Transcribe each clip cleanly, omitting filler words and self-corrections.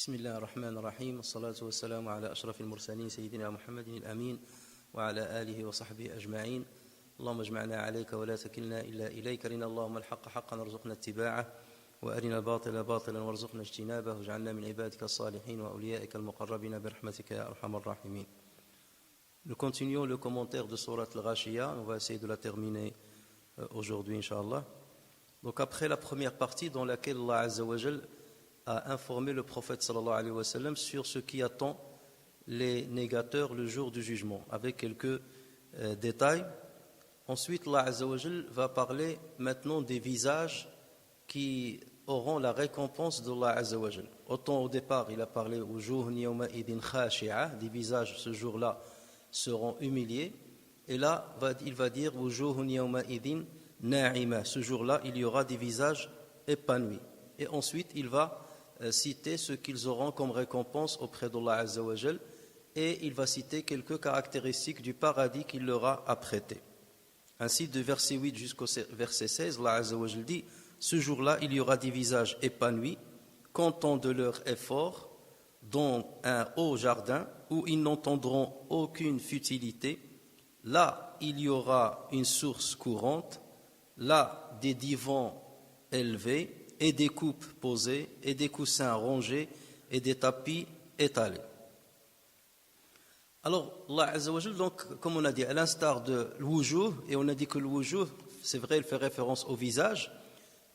بسم الله الرحمن الرحيم والصلاة والسلام على أشرف المرسلين سيدنا محمد الأمين وعلى آله وصحبه أجمعين اللهم اجمعنا عليك ولا تكلنا إلا إليك أرنا اللهم الحق حقا وارزقنا اتباعه وأرنا الباطل باطلا وارزقنا اجتنابه واجعلنا من عبادك الصالحين وأوليائك المقربين برحمتك يا أرحم الراحمين. Nous continuons le commentaire de Surat Al-Ghashiyah. On va essayer de la terminer aujourd'hui, Inch'Allah. Donc après la première partie dans laquelle Allah Azza wa Jal a informé le prophète sallallahu alayhi wa sallam sur ce qui attend les négateurs le jour du jugement, avec quelques détails. Ensuite, Allah Azza wa Jal va parler maintenant des visages qui auront la récompense d'Allah Azza wa Jal. Autant au départ, il a parlé wujuhun yawma idin khashi'a, des visages ce jour-là seront humiliés. Et là, il va dire wujuhun yawma idin na'ima. Ce jour-là, il y aura des visages épanouis. Et ensuite, il va citer ce qu'ils auront comme récompense auprès d'Allah Azza wa Jal, et il va citer quelques caractéristiques du paradis qu'il leur a apprêté. Ainsi, de verset 8 jusqu'au verset 16, Allah Azza wa Jal dit: ce jour-là, il y aura des visages épanouis, contents de leur effort, dans un haut jardin où ils n'entendront aucune futilité. Là, il y aura une source courante, là, des divans élevés, et des coupes posées, et des coussins rangés, et des tapis étalés. Alors, Allah Azza wa Jal, donc, comme on a dit, à l'instar de l'wujuh, et on a dit que l'wujuh, c'est vrai, il fait référence au visage,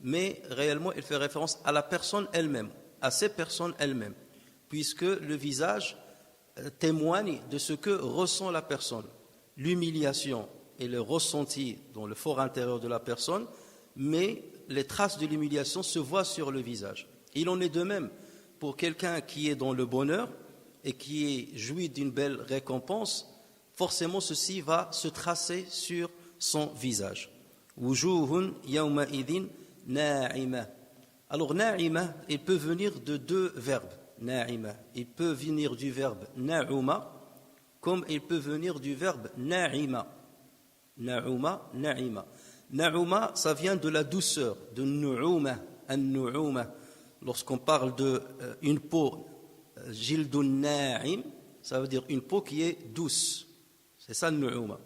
mais réellement, il fait référence à la personne elle-même, à ces personnes elles-mêmes, puisque le visage témoigne de ce que ressent la personne, l'humiliation et le ressenti dans le fort intérieur de la personne, mais les traces de l'humiliation se voient sur le visage. Il en est de même pour quelqu'un qui est dans le bonheur et qui jouit d'une belle récompense, forcément ceci va se tracer sur son visage. Wujuhun yawma idin na'ima. Alors na'ima, il peut venir de deux verbes. Na'ima, il peut venir du verbe na'uma, comme il peut venir du verbe na'ima. Na'uma, na'ima. Na'uma, ça vient de la douceur, de nu'uma, an-nu'uma. Lorsqu'on parle d'une peau, jildun na'im, ça veut dire une peau qui est douce. C'est ça, nu'uma.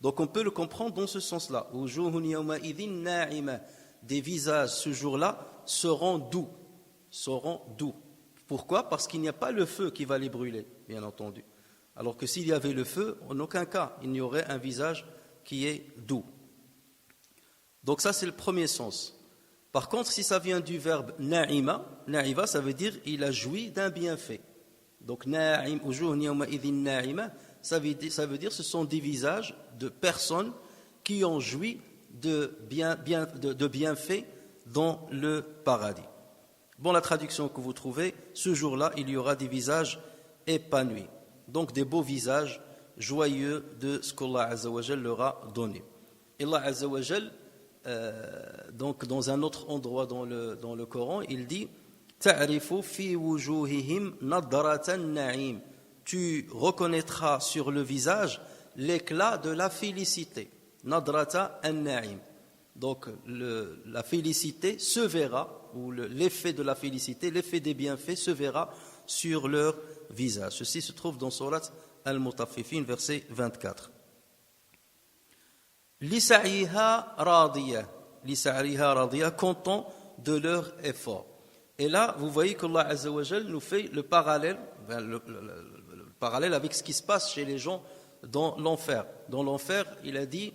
Donc on peut le comprendre dans ce sens-là. Wujuhun yawma idhin na'ima. Des visages ce jour-là seront doux. Seront doux. Pourquoi? Parce qu'il n'y a pas le feu qui va les brûler, bien entendu. Alors que s'il y avait le feu, en aucun cas, il n'y aurait un visage qui est doux. Donc ça, c'est le premier sens. Par contre, si ça vient du verbe na'ima, na'iva, ça veut dire il a joui d'un bienfait. Donc na'im, wujuhun yawma idhin na'ima, ça veut dire ce sont des visages de personnes qui ont joui de bienfaits dans le paradis. Bon, la traduction que vous trouvez, ce jour-là, il y aura des visages épanouis. Donc des beaux visages joyeux de ce qu'Allah Azza wa Jal leur a donné. Et Allah Azza wa Jal, donc dans un autre endroit dans le Coran, il dit ta'rifu fi wujuhihim nadratan na'im. Tu reconnaîtras sur le visage l'éclat de la félicité. Nadrata an-na'im. Donc la félicité se verra, ou l'effet de la félicité, l'effet des bienfaits se verra sur leur visage. Ceci se trouve dans Surat Al-Mutaffifin, verset 24. Lisa'riha radiya, content de leur effort. Et là, vous voyez qu'Allah Azza wa Jal nous fait le parallèle, le parallèle avec ce qui se passe chez les gens dans l'enfer. Dans l'enfer, il a dit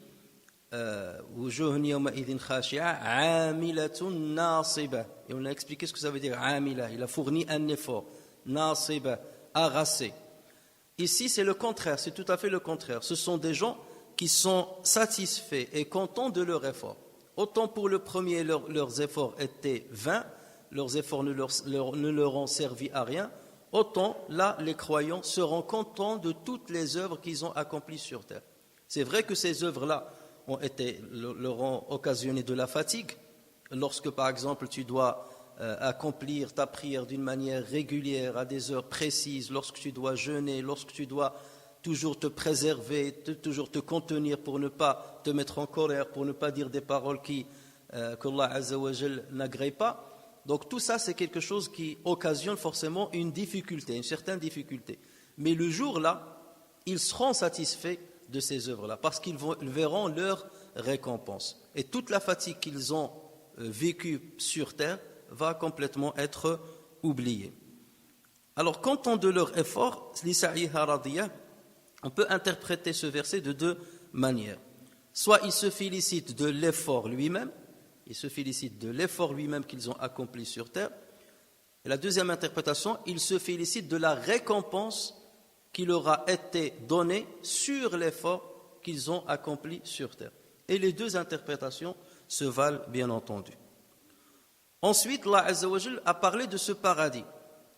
wujuhun yawma idhin khashi'a 'amilatun nasiba. Et on a expliqué ce que ça veut dire 'amila. Il a fourni un effort. Nasiba, harassé. Ici, c'est le contraire, c'est tout à fait le contraire. Ce sont des gens qui sont satisfaits et contents de leur effort. Autant pour le premier, leurs efforts étaient vains, leurs efforts ne leur ont servi à rien, autant là, les croyants seront contents de toutes les œuvres qu'ils ont accomplies sur terre. C'est vrai que ces œuvres-là leur ont occasionné de la fatigue. Lorsque, par exemple, tu dois accomplir ta prière d'une manière régulière, à des heures précises, lorsque tu dois jeûner, lorsque tu dois toujours te préserver, toujours te contenir pour ne pas te mettre en colère, pour ne pas dire des paroles qu'Allah Azza wa Jal n'agrée pas, Donc tout ça, c'est quelque chose qui occasionne forcément une difficulté, une certaine difficulté. Mais le jour-là, ils seront satisfaits de ces œuvres-là, parce qu'ils verront leur récompense. Et toute la fatigue qu'ils ont vécue sur terre va complètement être oubliée. Alors, comptant de leur effort, on peut interpréter ce verset de deux manières. Soit il se félicite de l'effort lui-même, ils se félicitent de l'effort lui-même qu'ils ont accompli sur terre. Et la deuxième interprétation, ils se félicitent de la récompense qui leur a été donnée sur l'effort qu'ils ont accompli sur terre. Et les deux interprétations se valent bien entendu. Ensuite, Allah Azza wa Jal a parlé de ce paradis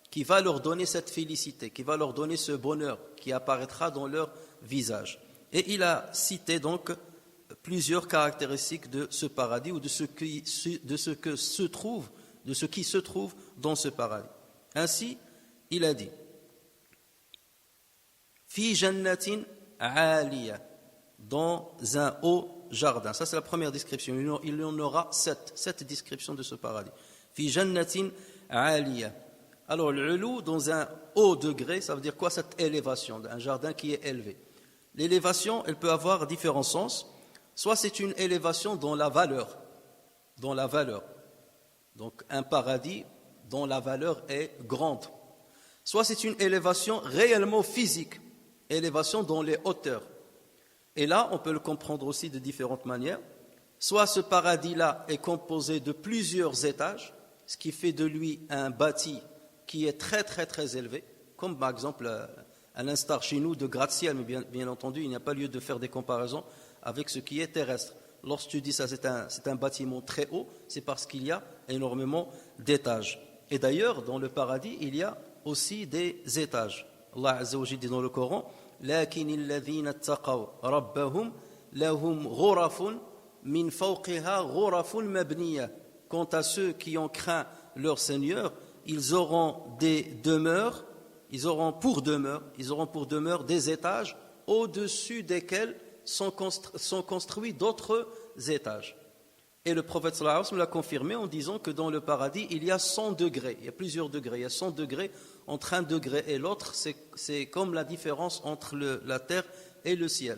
qui va leur donner cette félicité, qui va leur donner ce bonheur qui apparaîtra dans leur visage. Et il a cité donc plusieurs caractéristiques de ce paradis ou de ce qui se trouve dans ce paradis. Ainsi, il a dit Fi jannatin aliya, dans un haut jardin. Ça, c'est la première description. Il y en aura sept descriptions de ce paradis. Fi jannatin aliya. Alors, l'ulu, dans un haut degré, ça veut dire quoi cette élévation, un jardin qui est élevé. L'élévation, elle peut avoir différents sens. Soit c'est une élévation dans la valeur. Donc, un paradis dont la valeur est grande. Soit c'est une élévation réellement physique, élévation dans les hauteurs. Et là, on peut le comprendre aussi de différentes manières. Soit ce paradis-là est composé de plusieurs étages, ce qui fait de lui un bâti qui est très très très élevé, comme par exemple à l'instar chez nous de gratte-ciel, mais bien entendu, il n'y a pas lieu de faire des comparaisons avec ce qui est terrestre. Lorsque tu dis ça, c'est un bâtiment très haut, c'est parce qu'il y a énormément d'étages. Et d'ailleurs, dans le paradis, il y a aussi des étages. Allah Azza wa Jalla dit dans le Coran لكن الذين اتقوا ربهم لهم غرف من فوقها غرف مبنية. Quant à ceux qui ont craint leur Seigneur, ils auront pour demeure des étages au-dessus desquels sont construits d'autres étages. Et le prophète sallallahu alayhi wa sallam l'a confirmé en disant que dans le paradis, il y a 100 degrés. Il y a plusieurs degrés. Il y a 100 degrés. Entre un degré et l'autre, c'est comme la différence entre la terre et le ciel.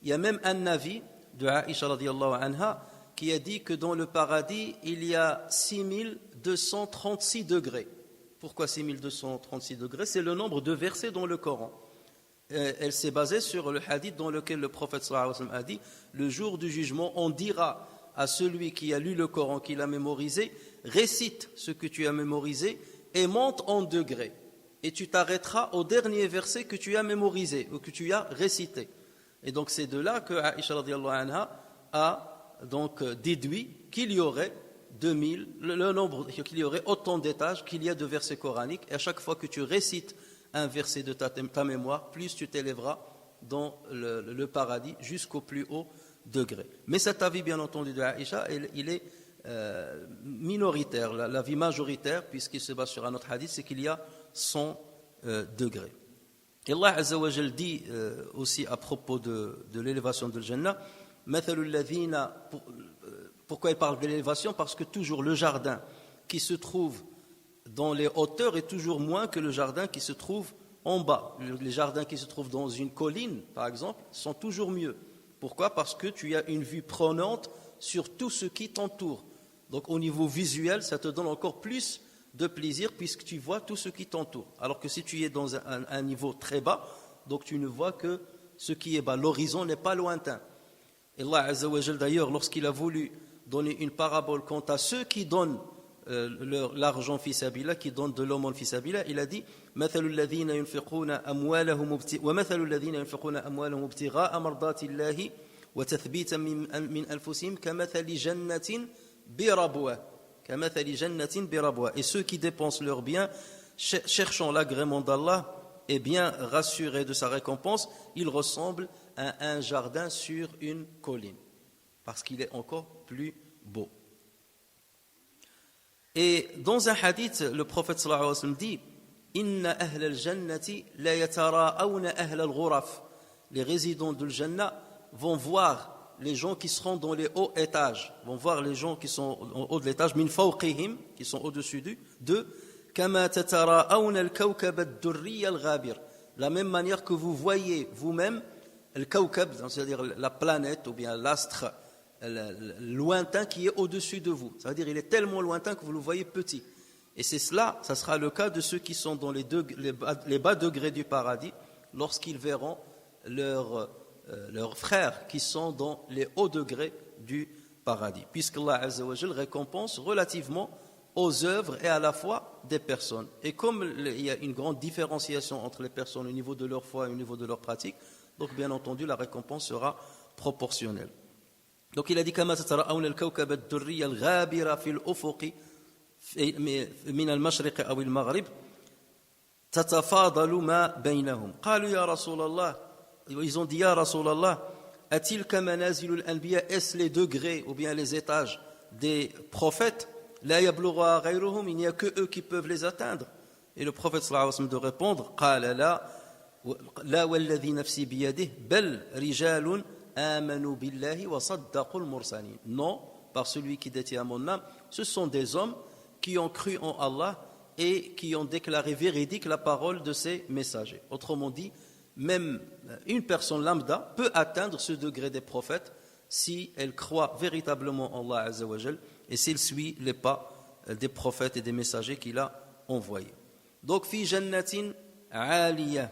Il y a même un avis de Aïcha radiyallahu anha qui a dit que dans le paradis, il y a 6236 degrés. Pourquoi 6236 degrés? C'est le nombre de versets dans le Coran. Elle s'est basée sur le hadith dans lequel le prophète sallallahu alayhi wa sallam a dit « Le jour du jugement, on dira à celui qui a lu le Coran, qui l'a mémorisé, récite ce que tu as mémorisé et monte en degrés. Et tu t'arrêteras au dernier verset que tu as mémorisé ou que tu as récité. » Et donc c'est de là que Aïcha radiyallahu anha a donc déduit qu'il y aurait 2000, qu'il y aurait autant d'étages qu'il y a de versets coraniques. Et à chaque fois que tu récites un verset de ta mémoire, plus tu t'élèveras dans le paradis jusqu'au plus haut degré. Mais cet avis, bien entendu, de Aïcha, il est minoritaire. L'avis majoritaire, puisqu'il se base sur un autre hadith, c'est qu'il y a 100 degrés. Et Allah Azza wa Jal dit aussi à propos de l'élévation de Jannah, pourquoi il parle de l'élévation? Parce que toujours le jardin qui se trouve dans les hauteurs est toujours moins que le jardin qui se trouve en bas. Les jardins qui se trouvent dans une colline, par exemple, sont toujours mieux. Pourquoi? Parce que tu as une vue prenante sur tout ce qui t'entoure. Donc au niveau visuel, ça te donne encore plus de plaisir puisque tu vois tout ce qui t'entoure. Alors que si tu es dans un niveau très bas, donc tu ne vois que ce qui est bas. L'horizon n'est pas lointain. Et Allah Azza wa Jal, d'ailleurs, lorsqu'il a voulu donner une parabole quant à ceux qui donnent l'argent fi sabilillah, qui donnent de l'aumône fi sabilillah, il a dit مثل الذين ينفقون أموالهم ابتغاء مرضات الله وتثبيتا من أنفسهم كمثل جنة بربوة. Et ceux qui dépensent leurs biens cherchant l'agrément d'Allah et bien rassurés de sa récompense, ils ressemblent à un jardin sur une colline parce qu'il est encore plus beau. Et dans un hadith, le prophète sallallahu alayhi wa sallam dit Inna ahl al-jannati la yatara'awna ahl al-ghuraf. Les résidents de Jannah vont voir les gens qui seront dans les hauts étages, vont voir les gens qui sont en haut de l'étage, min fawqihim, qui sont au-dessus d'eux, kama tatara'awna al-kawkab ad-durri al-ghabir. La même manière que vous voyez vous-même le kawkab, c'est-à-dire la planète ou bien l'astre lointain qui est au-dessus de vous. Ça veut dire il est tellement lointain que vous le voyez petit. Et c'est cela, ça sera le cas de ceux qui sont dans les bas degrés du paradis lorsqu'ils verront leurs frères qui sont dans les hauts degrés du paradis. Puisqu'Allah Azza wa Jal récompense relativement aux œuvres et à la foi des personnes. Et comme il y a une grande différenciation entre les personnes au niveau de leur foi et au niveau de leur pratique, donc bien entendu la récompense sera proportionnelle. Donc il a dit كما تتراءون الكوكب الدري الغابر في الأفق من المشرق أو المغرب تتفاضل ما بينهم قالوا يا رسول الله. Ils ont dit يا رسول الله أتلك منازل الأنبياء, est-ce les degrés ou bien les étages des prophètes, لا يبلغها غيرهم, il n'y a que eux qui peuvent les atteindre. Et le prophète sallallahu alayhi wa sallam de répondre قال لا والذي نفسي بيده بل رجال آمنوا بالله وصدقوا المرسلين. Non, par celui qui détient mon âme, ce sont des hommes qui ont cru en Allah et qui ont déclaré véridique la parole de ses messagers. Autrement dit, même une personne lambda peut atteindre ce degré des prophètes si elle croit véritablement en Allah Azza wa Jal et s'il suit les pas des prophètes et des messagers qu'il a envoyés. Donc, fi jannatin aliyah,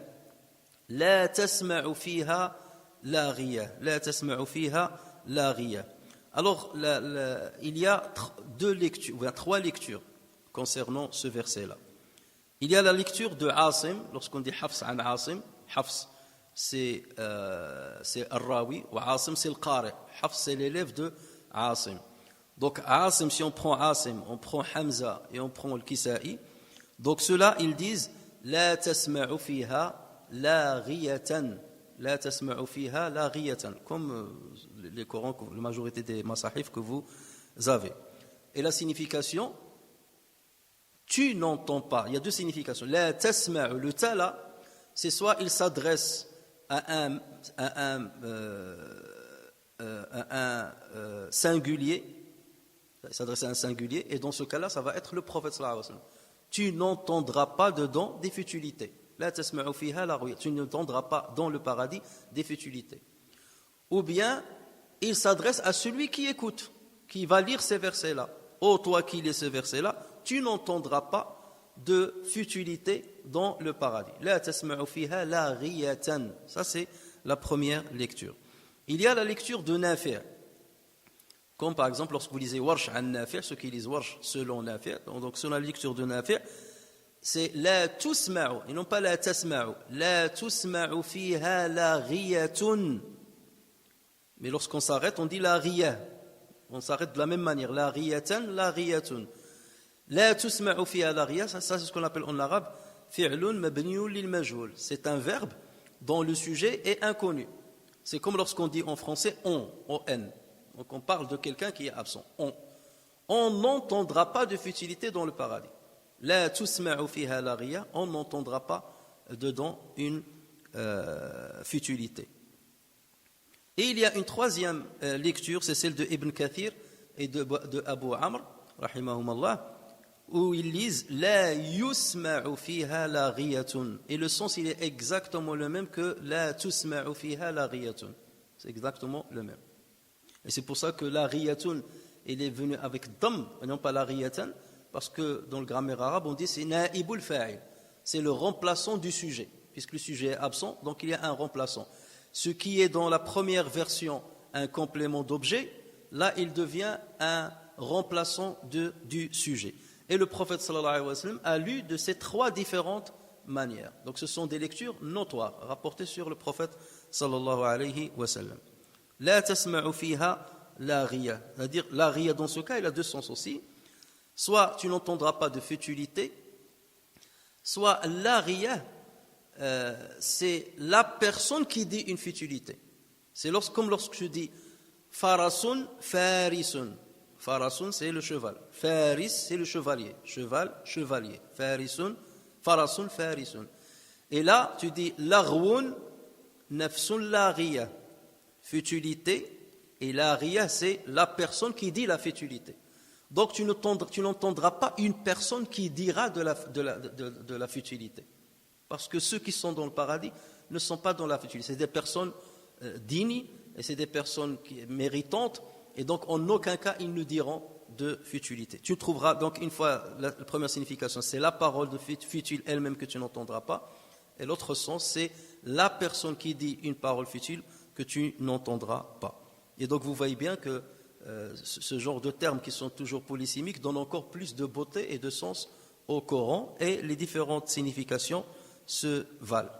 la tasma'u fiha laghiya, la tasma'u fiha laghiya. Alors, il y a trois lectures concernant ce verset-là. Il y a la lecture de Asim, lorsqu'on dit Hafs an Asim. Hafs, c'est Ar-Rawi, ou Asim, c'est le Qari. Hafs, c'est l'élève de Asim. Donc, Asim, si on prend Asim, on prend Hamza et on prend le Kisa'i. Donc, ceux-là, ils disent La tasma'u fiha laghiyatan. La tasma'u fiha laghiyatan. Comme les Corans, la majorité des masahif que vous avez. Et la signification, tu n'entends pas. Il y a deux significations. La tasma'u, le ta là, c'est soit il s'adresse à un singulier, il s'adresse à un singulier, et dans ce cas-là, ça va être le prophète sallallahu alayhi wa sallam. Tu n'entendras pas dedans des futilités. La tasma'u fiha laghiyatan. Tu n'entendras pas dans le paradis des futilités. Ou bien, il s'adresse à celui qui écoute, qui va lire ces versets-là. Ô toi qui lis ces versets-là, tu n'entendras pas de futilité dans le paradis. La tasma'u fiha laghiyatan. Ça, c'est la première lecture. Il y a la lecture de Nafi'. Comme par exemple, lorsque vous lisez Warsh an Nafi', ceux qui lisent Warsh selon Nafi', donc selon la lecture de Nafi', c'est la tusma'u, et non pas la tasma'u. La tusma'u fiha laghiyatun. Mais lorsqu'on s'arrête, on dit la riya. On s'arrête de la même manière. La riyatan, la riyatun. La tusma'u fiha laghiyah, ça c'est ce qu'on appelle en arabe fi'lun mabniun lil majhul. C'est un verbe dont le sujet est inconnu. C'est comme lorsqu'on dit en français on. Donc on parle de quelqu'un qui est absent. On n'entendra pas de futilité dans le paradis. La tusma'u fiha laghiyah, on n'entendra pas dedans une futilité. Et il y a une troisième lecture, c'est celle de Ibn Kathir et de Abu Amr, rahimahumallah, où ils lisent La yusma'u fiha laghiyatun. Et le sens, il est exactement le même que La tusma'u fiha laghiyatun. C'est exactement le même. Et c'est pour ça que la riyatun, il est venu avec dam, et non pas la riyatan, parce que dans le grammaire arabe, on dit c'est naibul fa'il. C'est le remplaçant du sujet. Puisque le sujet est absent, donc il y a un remplaçant. Ce qui est dans la première version un complément d'objet, là il devient un remplaçant du sujet. Et le prophète sallallahu alayhi wa sallam a lu de ces trois différentes manières. Donc ce sont des lectures notoires rapportées sur le prophète sallallahu alayhi wa sallam. La tasma'u fiha la riya. C'est-à-dire la riya dans ce cas, il a deux sens aussi. Soit tu n'entendras pas de futilité, soit la riya, c'est la personne qui dit une futilité. C'est comme lorsque je dis farasun farisun. Farasun, c'est le cheval. Faris, c'est le chevalier. Cheval, chevalier. Farisun, farasun, farisun. Et là, tu dis laghwun nafsun laghiya. Futilité, Et la riya, c'est la personne qui dit la futilité. Donc tu n'entendras pas une personne qui dira de la futilité. Parce que ceux qui sont dans le paradis ne sont pas dans la futilité. C'est des personnes dignes et c'est des personnes méritantes. Et donc en aucun cas ils ne diront de futilité. Tu trouveras donc une fois la première signification, c'est la parole de futile elle-même que tu n'entendras pas. Et l'autre sens, c'est la personne qui dit une parole futile que tu n'entendras pas. Et donc vous voyez bien que ce genre de termes qui sont toujours polysémiques donnent encore plus de beauté et de sens au Coran et les différentes significations se valent.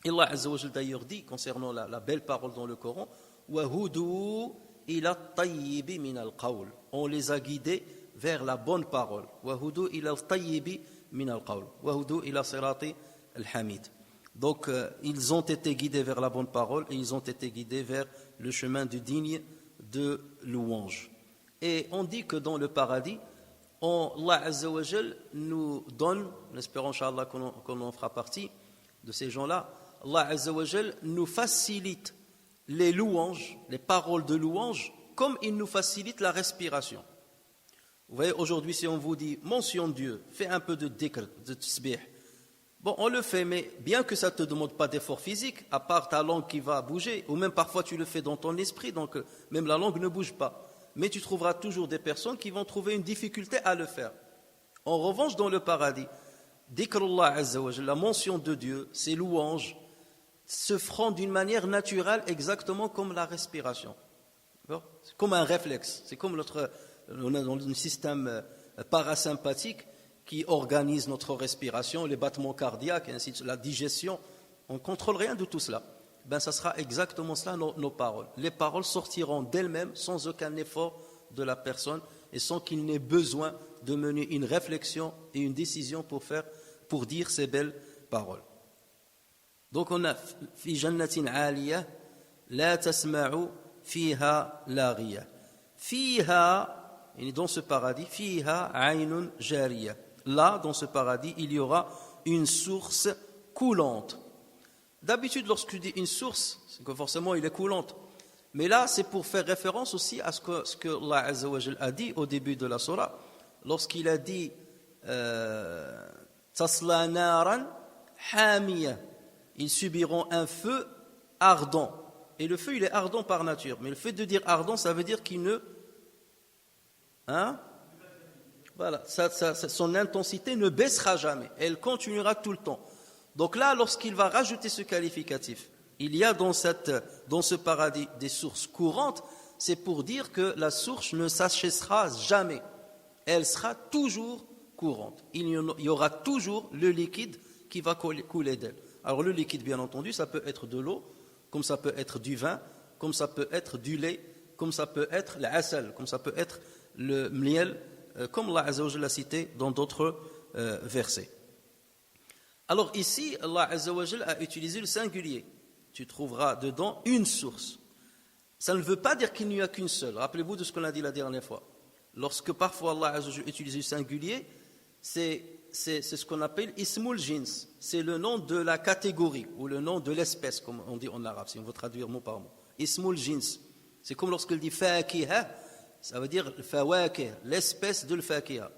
Et Allah Azza wa Jal d'ailleurs dit concernant la belle parole dans le Coran, وَهُدُوا إِلَى الطَّيِّبِ مِنَ الْقَوْلِ. On les a guidés vers la bonne parole. وَهُدُوا إِلَى الطَّيِّبِ مِنَ الْقَوْلِ وَهُدُوا إِلَى صِرَاطِ الْحَمِيدِ. Donc ils ont été guidés vers la bonne parole et ils ont été guidés vers le chemin du digne de louange. Et on dit que dans le paradis, Allah Azza wa Jal nous donne, en espérant Inch'Allah qu'on en fera partie de ces gens-là, Allah Azza wa Jal nous facilite les louanges, les paroles de louange, comme il nous facilite la respiration. Vous voyez, aujourd'hui, si on vous dit mentionne Dieu, fais un peu de dhikr, de tasbih. Bon, on le fait, mais bien que ça ne te demande pas d'effort physique, à part ta langue qui va bouger, ou même parfois tu le fais dans ton esprit, donc même la langue ne bouge pas. Mais tu trouveras toujours des personnes qui vont trouver une difficulté à le faire. En revanche, dans le paradis, dhikrullah Azza wa Jalla, la mention de Dieu, ses louanges, se feront d'une manière naturelle, exactement comme la respiration. C'est comme un réflexe, c'est comme on a dans le système parasympathique qui organise notre respiration, les battements cardiaques, et ainsi de suite, la digestion. On ne contrôle rien de tout cela. Ben, ça sera exactement cela nos paroles. Les paroles sortiront d'elles-mêmes sans aucun effort de la personne et sans qu'il n'ait besoin de mener une réflexion et une décision pour dire ces belles paroles. Donc on a fi jannatin aliyah la tasma'u fiha laghiya. Fiha, dans ce paradis, fiha aynun jariyah. Là, dans ce paradis, il y aura une source coulante. D'habitude, lorsque tu dis une source, c'est que forcément, il est coulante. Mais là, c'est pour faire référence aussi à ce que Allah Azza wa Jal a dit au début de la surah, lorsqu'il a dit tasla naran hamiya. Ils subiront un feu ardent. Et le feu, il est ardent par nature. Mais le fait de dire ardent, ça veut dire qu'il ne... Voilà, son intensité ne baissera jamais. Elle continuera tout le temps. Donc là, lorsqu'il va rajouter ce qualificatif, il y a dans ce paradis des sources courantes, c'est pour dire que la source ne s'achèvera jamais. Elle sera toujours courante. Il y aura toujours le liquide qui va couler d'elle. Alors le liquide, bien entendu, ça peut être de l'eau, comme ça peut être du vin, comme ça peut être du lait, comme ça peut être l'asal, comme ça peut être le miel, comme Allah Azza wa Jalla l'a cité dans d'autres versets. Alors ici, Allah Azza wa Jalla a utilisé le singulier. Tu trouveras dedans une source. Ça ne veut pas dire qu'il n'y a qu'une seule. Rappelez-vous de ce qu'on a dit la dernière fois. Lorsque parfois Allah Azza wa Jalla utilise le singulier, c'est ce qu'on appelle ismul jins. C'est le nom de la catégorie ou le nom de l'espèce, comme on dit en arabe, si on veut traduire mot par mot. Ismul jins. C'est comme lorsqu'il dit fakiha, ça veut dire fawakih, l'espèce de l'fakiha.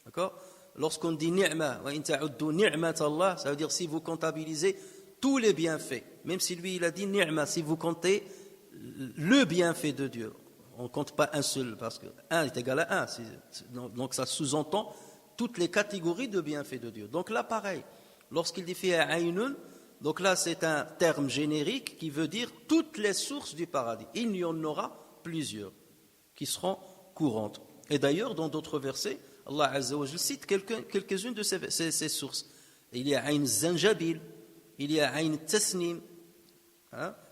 D'accord? Lorsqu'on dit ni'ma, wa in ta'uddu ni'mat Allah, ça veut dire si vous comptabilisez tous les bienfaits. Même si lui il a dit ni'ma, si vous comptez le bienfait de Dieu. On ne compte pas un seul, parce que 1 est égal à 1. Donc ça sous-entend toutes les catégories de bienfaits de Dieu. Donc là, pareil, lorsqu'il dit fiha aynun, donc là c'est un terme générique qui veut dire toutes les sources du paradis. Il y en aura plusieurs qui seront courantes. Et d'ailleurs, dans d'autres versets, Allah Azza wa Jalla cite quelques-unes de ces sources. Il y a ayn zanjabil, il y a ayn tasnim,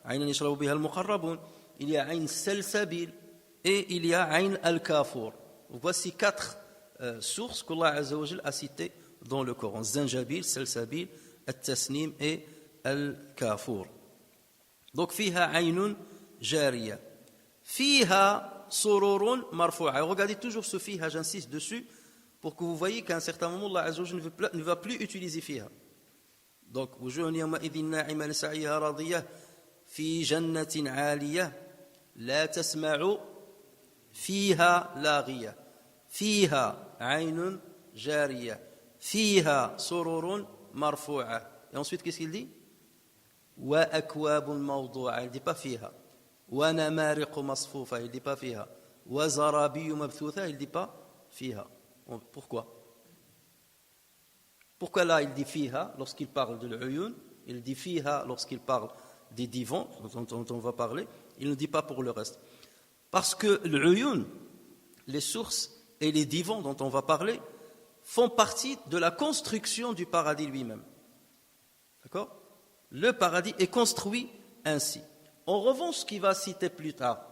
aynan yashrabu biha al-muqarrabun, il y a ayn salsabil et il y a ayn al-kafur. Voici 4 sources qu'Allah Azza wa Jalla a citées dans le Coran. Zanjabil, salsabil, al-tasnim et al-kafur. Donc, fiha aynun jariya. Fiha sururun marfu'a. Regardez toujours ce fiha, j'insiste dessus, pour que vous voyez qu'à un certain moment, Allah Azza wa Jalla ne va plus utiliser fiha. Donc, wujuhun yawma idhin na'ima li sa'iha radiyah fi jannatin 'aliyah لا تسمع فيها لاغية فيها عين جارية فيها سرور مرفوعة. Et ensuite, qu'est-ce qu'il dit? وأكواب موضوعة. Il ne dit pas فيها. ونمارق مصفوفة. Il ne dit pas فيها. وزرابي مبثوثة. Il ne dit pas فيها. Pourquoi? Pourquoi là il dit fiha lorsqu'il parle de l'uyun, il dit fiha lorsqu'il parle des divans dont on va parler, il ne dit pas pour le reste. Parce que l'uyun, les sources et les divans dont on va parler font partie de la construction du paradis lui-même. D'accord? Le paradis est construit ainsi. En revanche, ce qu'il va citer plus tard,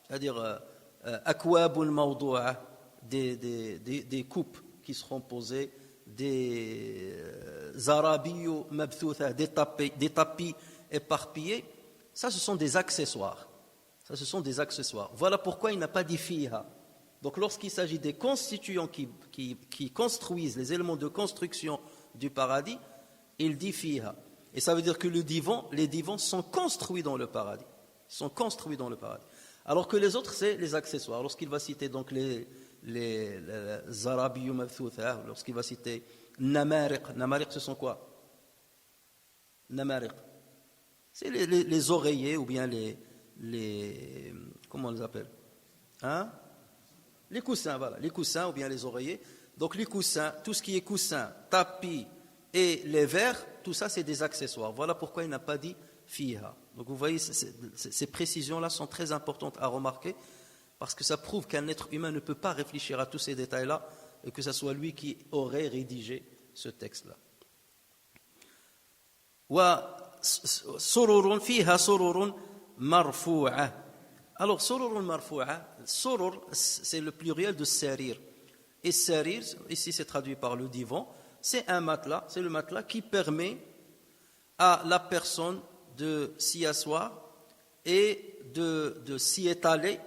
c'est-à-dire akwabul mawdu'a, des coupes qui seront posées, des zarabiyu mabthutha, des tapis éparpillés, ça ce sont des accessoires. Ça ce sont des accessoires. Voilà pourquoi il n'a pas dit fiha. Donc lorsqu'il s'agit des constituants qui construisent les éléments de construction du paradis, il dit fiha. Et ça veut dire que les divans sont construits dans le paradis. Ils sont construits dans le paradis. Alors que les autres, c'est les accessoires. Lorsqu'il va citer donc les zarabiyu mabthutha, lorsqu'il va citer namariq, ce sont quoi? Namariq, c'est les oreillers ou bien les comment on les appelle? Hein? Les coussins, voilà, les coussins ou bien les oreillers. Donc les coussins, tout ce qui est coussin, tapis et les verres, tout ça c'est des accessoires. Voilà pourquoi il n'a pas dit fiha. Donc vous voyez, ces précisions-là sont très importantes à remarquer, parce que ça prouve qu'un être humain ne peut pas réfléchir à tous ces détails-là et que ce soit lui qui aurait rédigé ce texte-là. وَسُرُرٌ فِيهَا سُرُرٌ مَرْفُوعَةٌ. Alors, سُرُرٌ مَرْفُوعَةٌ, surur, c'est le pluriel de sarir. Et sarir, ici c'est traduit par le divan, c'est un matelas, c'est le matelas qui permet à la personne de s'y asseoir et de s'y étaler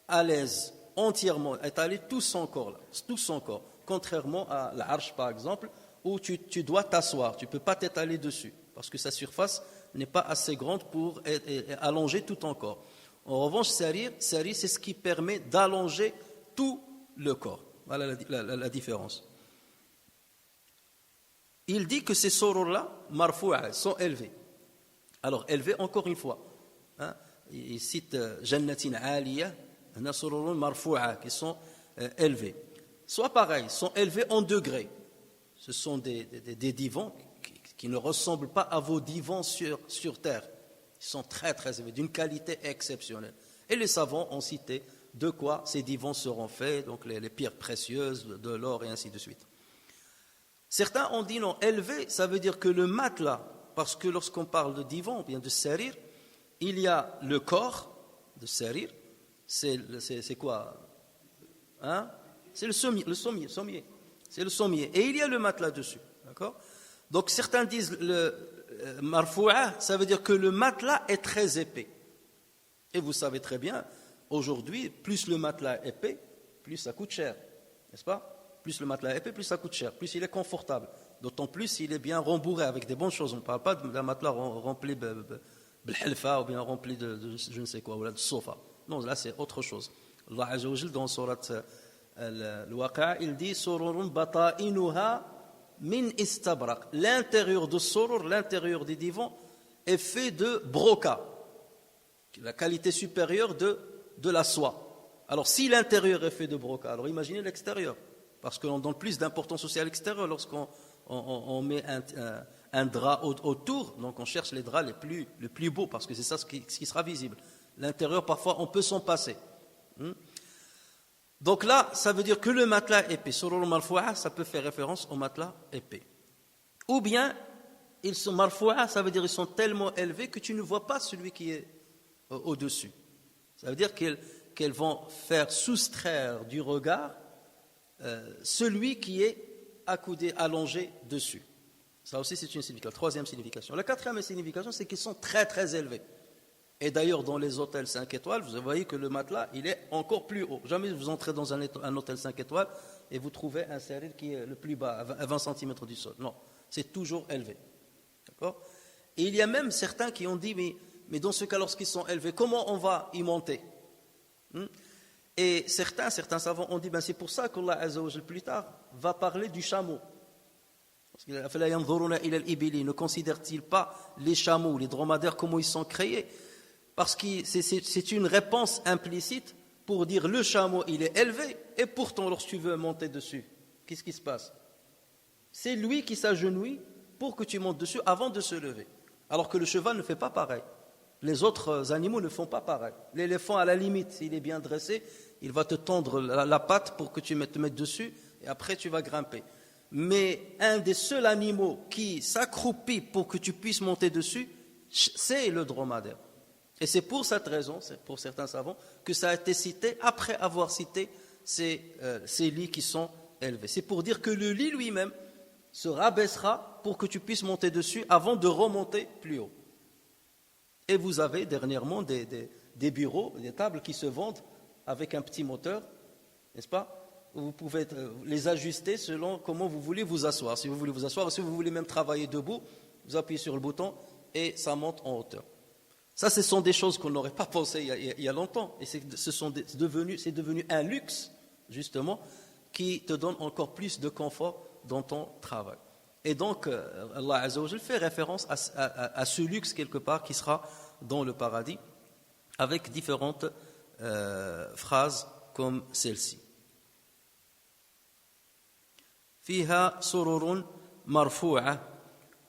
à l'aise, entièrement, étaler tout son corps, contrairement à l'arche par exemple, où tu dois t'asseoir, tu ne peux pas t'étaler dessus, parce que sa surface n'est pas assez grande pour allonger tout ton corps. En revanche, sarir, c'est ce qui permet d'allonger tout le corps. Voilà la différence. Il dit que ces sorors-là, marfou'a, sont élevés. Alors, élevés encore une fois. Hein, il cite jannatin aliyah, nasururun marfou'a, qui sont élevés. Soit pareil, sont élevés en degrés. Ce sont des divans qui ne ressemblent pas à vos divans sur terre. Ils sont très très élevés, d'une qualité exceptionnelle. Et les savants ont cité de quoi ces divans seront faits, donc les pierres précieuses, de l'or et ainsi de suite. Certains ont dit non, élevé, ça veut dire que le matelas, parce que lorsqu'on parle de divan ou bien de sarir, il y a le corps de sarir, c'est quoi, hein? C'est le sommier, c'est le sommier, et il y a le matelas dessus, d'accord? Donc certains disent le marfou'a, ça veut dire que le matelas est très épais. Et vous savez très bien, aujourd'hui, plus le matelas est épais, plus ça coûte cher, n'est-ce pas? Plus le matelas est épais, plus ça coûte cher, plus il est confortable. D'autant plus s'il est bien rembourré avec des bonnes choses. On ne parle pas d'un matelas rempli de halfa ou bien rempli de je ne sais quoi, ou de sofa. Non, là c'est autre chose. Allah Azza wa Jal dans surat al-Waqi'a, il dit sururun bata'inuha min istabraq. L'intérieur de surur, l'intérieur des divans est fait de broca, la qualité supérieure de la soie. Alors si l'intérieur est fait de broca, alors imaginez l'extérieur. Parce qu'on donne plus d'importance aussi à l'extérieur lorsqu'on met un drap autour. Donc on cherche les draps les plus beaux, parce que c'est ça ce qui sera visible. L'intérieur, parfois, on peut s'en passer. Donc là, ça veut dire que le matelas épais, surur marfou'a, ça peut faire référence au matelas épais. Ou bien, ils sont marfou'a, ça veut dire qu'ils sont tellement élevés que tu ne vois pas celui qui est au-dessus. Ça veut dire qu'elles vont faire soustraire du regard celui qui est accoudé, allongé dessus. Ça aussi c'est une signification. La troisième signification. La quatrième signification, c'est qu'ils sont très très élevés. Et d'ailleurs dans les hôtels 5 étoiles, vous voyez que le matelas, il est encore plus haut. Jamais vous entrez dans un hôtel 5 étoiles et vous trouvez un sarir qui est le plus bas, à 20 cm du sol. Non, c'est toujours élevé. D'accord? Et il y a même certains qui ont dit, Mais dans ce cas, lorsqu'ils sont élevés, comment on va y monter? Et certains savants ont dit, c'est pour ça qu'Allah Azza wa Jal plus tard va parler du chameau. Parce qu'il a fait la yanzuruna ila al-ibili, ne considère-t-il pas les chameaux, les dromadaires, comment ils sont créés? Parce que c'est une réponse implicite pour dire le chameau il est élevé, et pourtant lorsque tu veux monter dessus, qu'est-ce qui se passe? C'est lui qui s'agenouille pour que tu montes dessus avant de se lever. Alors que le cheval ne fait pas pareil. Les autres animaux ne font pas pareil. L'éléphant, à la limite, s'il est bien dressé, il va te tendre la patte pour que tu te mettes dessus, et après tu vas grimper. Mais un des seuls animaux qui s'accroupit pour que tu puisses monter dessus, c'est le dromadaire. Et c'est pour cette raison, c'est pour certains savants, que ça a été cité après avoir cité ces lits qui sont élevés. C'est pour dire que le lit lui-même se rabaissera pour que tu puisses monter dessus avant de remonter plus haut. Et vous avez dernièrement des bureaux, des tables qui se vendent avec un petit moteur, n'est-ce pas? Vous pouvez les ajuster selon comment vous voulez vous asseoir. Si vous voulez vous asseoir, si vous voulez même travailler debout, vous appuyez sur le bouton et ça monte en hauteur. Ça, ce sont des choses qu'on n'aurait pas pensé il y a longtemps. Et c'est devenu un luxe, justement, qui te donne encore plus de confort dans ton travail. Et donc, Allah Azza wa Jal fait référence à ce luxe, quelque part, qui sera dans le paradis, avec différentes phrases comme celle-ci. Fiha sururun marfou'a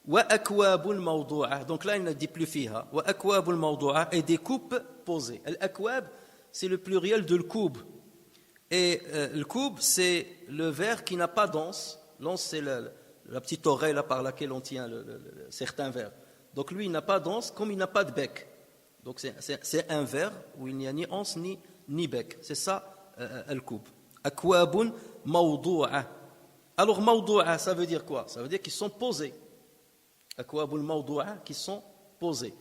wa akwabun mawdou'a. Donc là, il ne dit plus fiha. Wa akwabun mawdou'a, et des coupes posées. Al-akwab, c'est le pluriel de l'koub. Et le koub, c'est le verre qui n'a pas d'anse. L'anse, c'est la petite oreille là, par laquelle on tient certains verres. Donc lui, il n'a pas d'anse, comme il n'a pas de bec. Donc c'est un verre où il n'y a ni anse ni bec. C'est ça, al-koub. Akwabun mawdou'a. Alors, mawdou'a, ça veut dire quoi? Ça veut dire qu'ils sont posés. Akwabul mawdou'a, qui sont posés.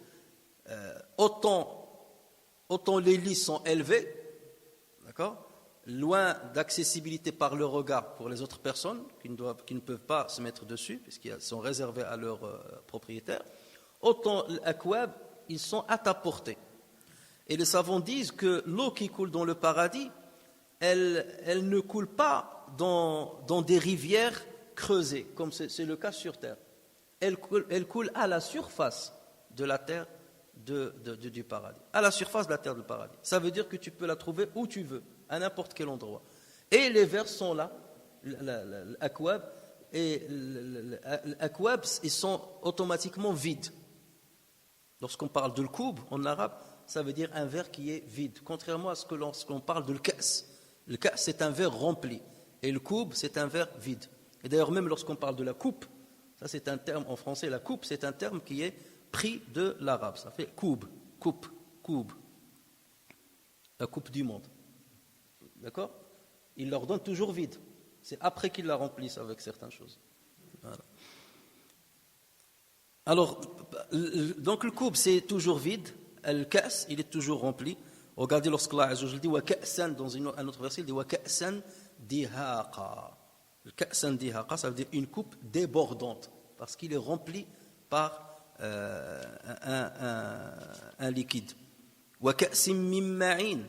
Autant les lits sont élevés, d'accord, loin d'accessibilité par le regard pour les autres personnes qui ne peuvent pas se mettre dessus, puisqu'ils sont réservés à leurs propriétaires, autant l'akwab, ils sont à ta portée. Et les savants disent que l'eau qui coule dans le paradis, elle ne coule pas dans des rivières creusées, comme c'est le cas sur terre. Elle coule à la surface de la terre du paradis. À la surface de la terre du paradis. Ça veut dire que tu peux la trouver où tu veux, à n'importe quel endroit. Et les vers sont là, l'akwab, et l'akwab, ils sont automatiquement vides. Lorsqu'on parle de l'koub en arabe, ça veut dire un verre qui est vide. Contrairement à ce que lorsqu'on parle de l'kas. Le kas, c'est un verre rempli. Et le koub, c'est un verre vide. Et d'ailleurs, même lorsqu'on parle de la coupe, ça c'est un terme en français, la coupe, c'est un terme qui est pris de l'arabe. Ça fait coupe. La coupe du monde. D'accord? Il leur donne toujours vide. C'est après qu'ils la remplissent avec certaines choses. Voilà. Alors, donc le koub, c'est toujours vide. Le kas, il est toujours rempli. Regardez lorsque Allah Azza wa Jalla dit wa ka'san dans un autre verset, il dit wa ka'san dihaqa. Le ka'san dihaqa, ça veut dire une coupe débordante, parce qu'il est rempli par un liquide. Wa ka'sim min ma'in,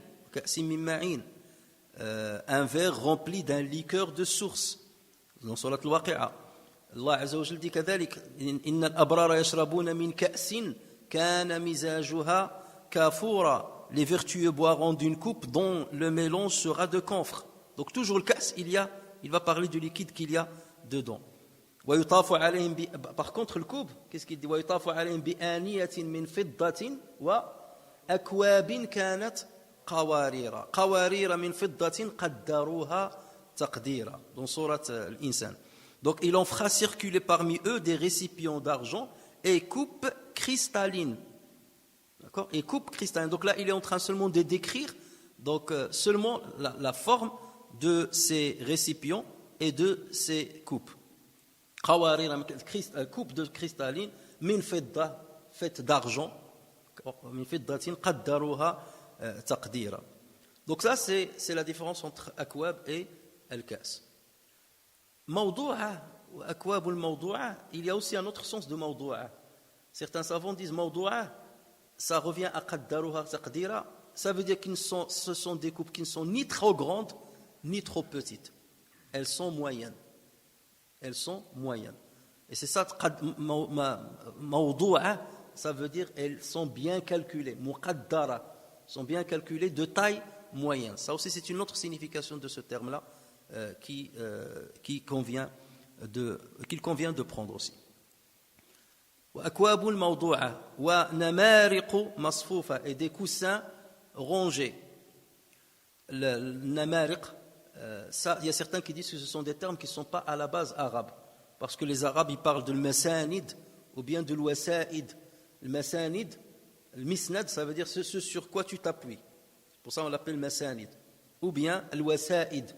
un verre rempli d'un liqueur de source. Dans Surat al-Waqi'a, Allah Azza wa Jalla dit كذلك إن الأبرار يشربون من كأس كان مزاجها كافورا. Les vertueux boiront d'une coupe dont le mélange sera de camphre. Donc toujours le kas, il va parler du liquide qu'il y a dedans. Par contre le koub, qu'est-ce qu'il dit? وَيُطَافُ عَلَيْهِمْ بِآنِيَةٍ مِّن فِضَّةٍ وَأَكْوَابٍ كَانَتْ قَوَارِيرَ قَوَارِيرَ مِّن فِضَّةٍ قَدَّرُوهَا تَقْدِيرًا dans Surat Al-Insan. Donc il en fera circuler parmi eux des récipients d'argent et coupes cristallines. D'accord? Et coupe cristalline. Donc là, il est en train seulement de décrire seulement la forme de ces récipients et de ces coupes. Coupe de cristalline, min fidda, faite d'argent, min fiddatin qaddaruha taqdira. Donc ça, c'est la différence entre akwab et al-kas. Mawdou'a, akwab al-mawdou'a, il y a aussi un autre sens de mawdou'a. Certains savants disent mawdou'a, ça revient à qaddaruha taqdira, ça veut dire que ce sont des coupes qui ne sont ni trop grandes, ni trop petites. Elles sont moyennes. Elles sont moyennes. Et c'est ça, mawdu'a, ça veut dire elles sont bien calculées, muqaddara, sont bien calculées de taille moyenne. Ça aussi, c'est une autre signification de ce terme-là qu'il convient de prendre aussi. وأكواب موضوعة ونمارق مصفوفة et des coussins rongés. Le namariq, ça, il y a certains qui disent que ce sont des termes qui ne sont pas à la base arabes, parce que les Arabes ils parlent de l'masanid ou bien de l'wasa'id. Le masanid, le misnad, ça veut dire ce sur quoi tu t'appuies. Pour ça on l'appelle masanid. Ou bien l'wasa'id.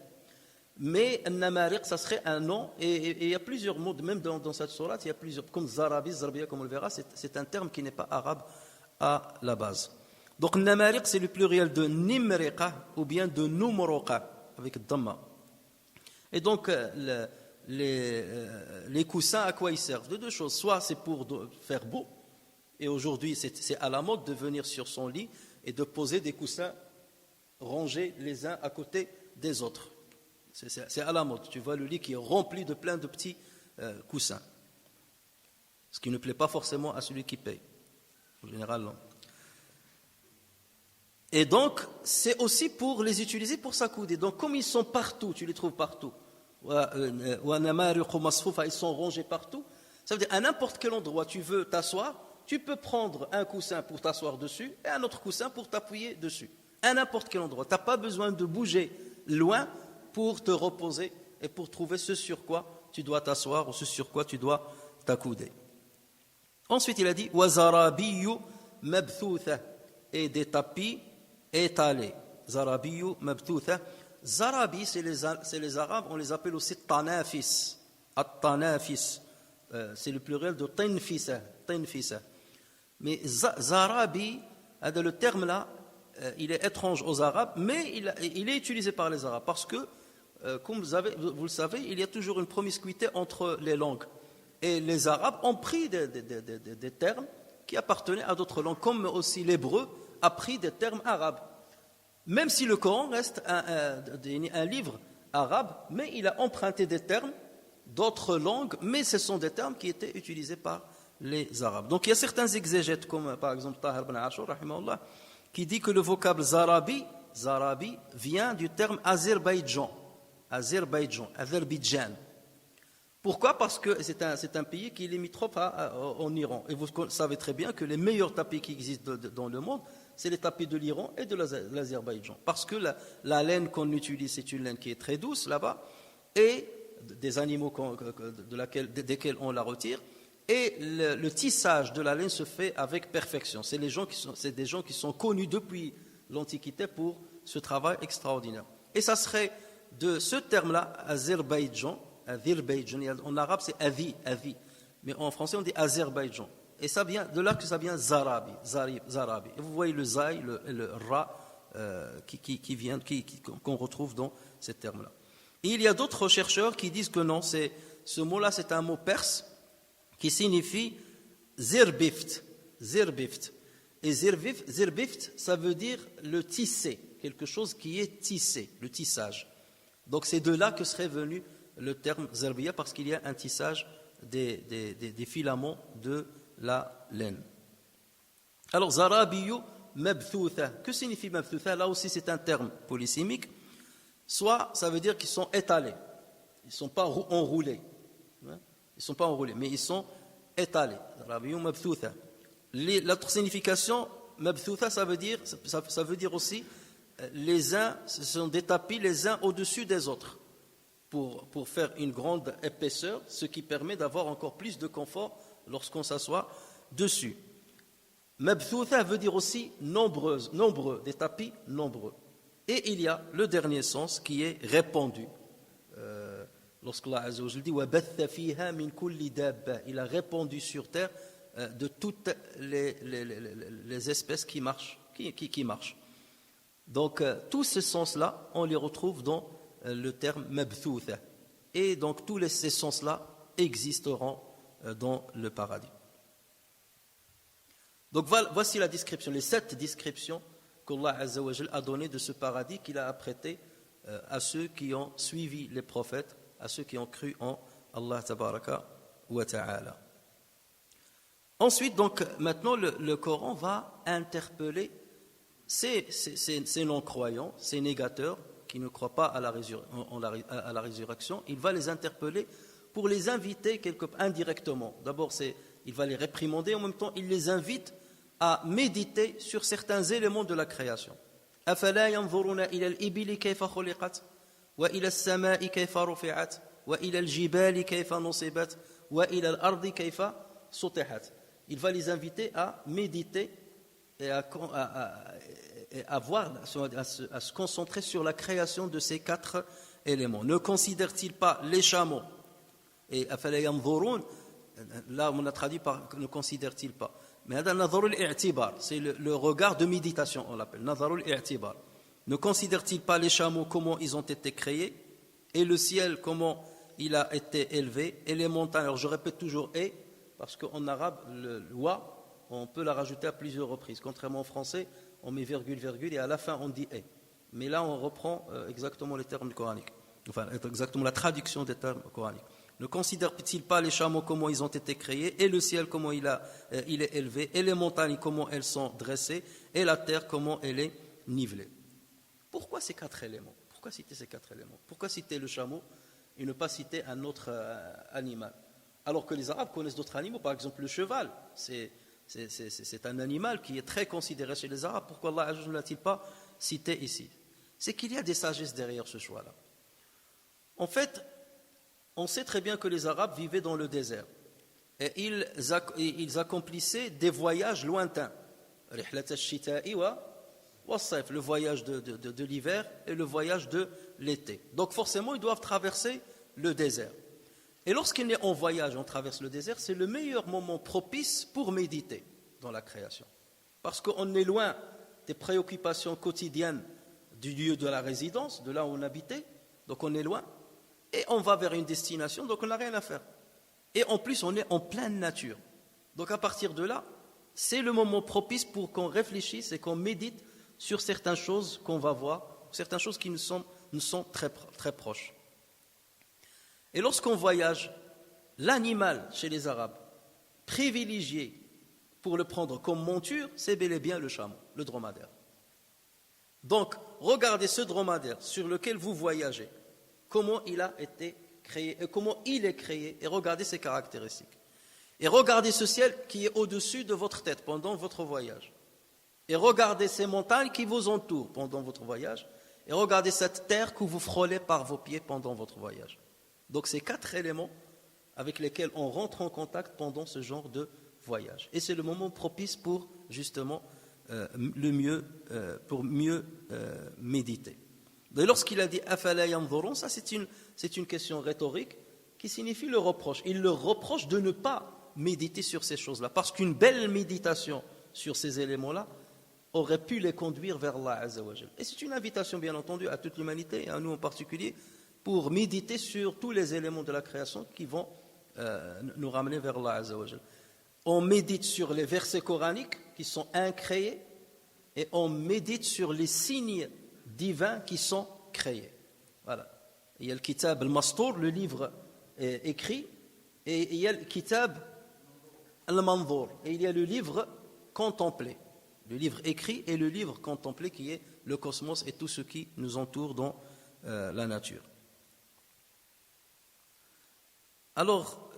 Mais le namariq, ça serait un nom, et il y a plusieurs mots, même dans cette sourate, il y a plusieurs, comme zarabi, zarbiya, comme on le verra, c'est un terme qui n'est pas arabe à la base. Donc le namariq, c'est le pluriel de nimriqa ou bien de numruqa, avec dhamma. Et donc les coussins, à quoi ils servent? De deux choses. Soit c'est pour faire beau, et aujourd'hui c'est à la mode de venir sur son lit et de poser des coussins rangés les uns à côté des autres. C'est à la mode. Tu vois le lit qui est rempli de plein de petits coussins. Ce qui ne plaît pas forcément à celui qui paye. En général, non. Et donc, c'est aussi pour les utiliser pour s'accouder. Donc, comme ils sont partout, tu les trouves partout. Ils sont rangés partout. Ça veut dire, à n'importe quel endroit tu veux t'asseoir, tu peux prendre un coussin pour t'asseoir dessus et un autre coussin pour t'appuyer dessus. À n'importe quel endroit. Tu n'as pas besoin de bouger loin pour te reposer et pour trouver ce sur quoi tu dois t'asseoir ou ce sur quoi tu dois t'accouder. Ensuite, il a dit wazarabiyu mabthutha, et des tapis étalés. Zarabiyu mabthutha. Zarabi, c'est les Arabes, on les appelle aussi tanafis. At-tanafis, c'est le pluriel de tinfisa. Mais zarabi, le terme là, il est étrange aux Arabes, mais il est utilisé par les Arabes parce que, comme vous le savez, il y a toujours une promiscuité entre les langues. Et les Arabes ont pris des termes qui appartenaient à d'autres langues, comme aussi l'hébreu a pris des termes arabes. Même si le Coran reste un livre arabe, mais il a emprunté des termes d'autres langues, mais ce sont des termes qui étaient utilisés par les Arabes. Donc il y a certains exégètes, comme par exemple Tahir ibn Ashur, rahimahullah, qui dit que le vocable zarabi vient du terme Azerbaïdjan. Pourquoi? Parce que c'est un pays qui est limitrophe en Iran. Et vous savez très bien que les meilleurs tapis qui existent dans le monde, c'est les tapis de l'Iran et de l'Azerbaïdjan. Parce que la laine qu'on utilise, c'est une laine qui est très douce là-bas, et des animaux desquels on la retire. Et le tissage de la laine se fait avec perfection. C'est des gens qui sont connus depuis l'Antiquité pour ce travail extraordinaire. Et ça serait de ce terme-là, Azerbaïdjan. En arabe, c'est Avi. Mais en français, on dit Azerbaïdjan. Et ça vient de là que ça vient Zarabi. Et vous voyez le Zaï, le Ra, qu'on retrouve dans ces termes-là. Et il y a d'autres chercheurs qui disent que non, ce mot-là, c'est un mot perse qui signifie zirbift. Et zirbift, ça veut dire le tisser, quelque chose qui est tissé, le tissage. Donc c'est de là que serait venu le terme zerbiya, parce qu'il y a un tissage des filaments de la laine. Alors zarabiyu mabthutha, que signifie mabthutha? Là aussi c'est un terme polysémique. Soit ça veut dire qu'ils sont étalés, ils ne sont pas enroulés. Ils ne sont pas enroulés, mais ils sont étalés. L'autre signification, mabthutha, ça veut dire aussi les uns, ce sont des tapis les uns au-dessus des autres pour faire une grande épaisseur, ce qui permet d'avoir encore plus de confort lorsqu'on s'assoit dessus. Mabthutha veut dire aussi nombreux, des tapis nombreux. Et il y a le dernier sens qui est répandu. Lorsque Allah Azza wa Jalla dit وَبَثَّ فِيهَا مِنْ كُلِّ دَابَّةٍ, il a répandu sur terre de toutes les espèces qui marchent. Donc tous ces sens-là, on les retrouve dans le terme mabthutha. Et donc tous ces sens-là existeront dans le paradis. Donc voici la description, les 7 descriptions qu'Allah Azza wa Jal a données de ce paradis qu'il a apprêté à ceux qui ont suivi les prophètes, à ceux qui ont cru en Allah Tabaraka wa Ta'ala. Ensuite, donc, maintenant, le Coran va interpeller ces non-croyants, ces négateurs qui ne croient pas à la résurrection. Il va les interpeller pour les inviter indirectement. D'abord, il va les réprimander, en même temps, il les invite à méditer sur certains éléments de la création. أَفَلَا يَنْظُرُونَ إِلَى الْإِبِلِ كَيْفَ خُلِقَتْ وَإِلَى السَّمَاءِ كَيْفَ رُفِعَتْ وَإِلَى الْجِبَالِ كَيْفَ نُصِبَتْ وَإِلَى الْأَرْضِ كَيْفَ سُطِحَتْ. Il va les inviter à méditer et à se concentrer sur la création de ces 4 éléments. Ne considère-t-il pas les chameaux? Et أَفَلَا يَنْظُرُونَ, là on a traduit par ne considère-t-il pas. Mais c'est le regard de méditation, on l'appelle. Ne considère-t-il pas les chameaux comment ils ont été créés, et le ciel comment il a été élevé, et les montagnes? Alors je répète toujours et, parce qu'en arabe, le wa, on peut la rajouter à plusieurs reprises. Contrairement en français, on met virgule, virgule, et à la fin on dit et. Mais là on reprend exactement les termes coraniques, enfin exactement la traduction des termes coraniques. Ne considère-t-il pas les chameaux comment ils ont été créés, et le ciel comment il est élevé, et les montagnes comment elles sont dressées, et la terre comment elle est nivelée? Pourquoi ces 4 éléments? Pourquoi citer ces 4 éléments? Pourquoi citer le chameau et ne pas citer un autre animal? Alors que les Arabes connaissent d'autres animaux, par exemple le cheval, c'est un animal qui est très considéré chez les Arabes. Pourquoi Allah ne l'a-t-il pas cité ici? C'est qu'il y a des sagesses derrière ce choix-là. En fait, on sait très bien que les Arabes vivaient dans le désert et ils accomplissaient des voyages lointains. Le voyage de l'hiver et le voyage de l'été. Donc forcément, ils doivent traverser le désert. Et lorsqu'on est en voyage, on traverse le désert, c'est le meilleur moment propice pour méditer dans la création. Parce qu'on est loin des préoccupations quotidiennes du lieu de la résidence, de là où on habitait, donc on est loin. Et on va vers une destination, donc on n'a rien à faire. Et en plus, on est en pleine nature. Donc à partir de là, c'est le moment propice pour qu'on réfléchisse et qu'on médite sur certaines choses qu'on va voir, certaines choses qui nous sont très, très proches. Et lorsqu'on voyage, l'animal chez les Arabes privilégié pour le prendre comme monture, c'est bel et bien le chameau, le dromadaire. Donc, regardez ce dromadaire sur lequel vous voyagez, comment il a été créé, et comment il est créé, et regardez ses caractéristiques. Et regardez ce ciel qui est au-dessus de votre tête pendant votre voyage. Et regardez ces montagnes qui vous entourent pendant votre voyage. Et regardez cette terre que vous frôlez par vos pieds pendant votre voyage. Donc, c'est 4 éléments avec lesquels on rentre en contact pendant ce genre de voyage. Et c'est le moment propice pour, justement, pour mieux méditer. Et lorsqu'il a dit « Afala yanzurun », ça c'est une question rhétorique qui signifie le reproche. Il leur reproche de ne pas méditer sur ces choses-là, parce qu'une belle méditation sur ces éléments-là aurait pu les conduire vers Allah Azza wa Jal. Et c'est une invitation, bien entendu, à toute l'humanité, et à nous en particulier, pour méditer sur tous les éléments de la création qui vont nous ramener vers Allah Azza wa Jal. On médite sur les versets coraniques qui sont incréés, et on médite sur les signes divins qui sont créés. Voilà. Il y a le kitab al-Mastour, le livre écrit, et il y a le kitab al-Manzour, et il y a le livre contemplé, le livre écrit et le livre contemplé qui est le cosmos et tout ce qui nous entoure dans la nature. Alors,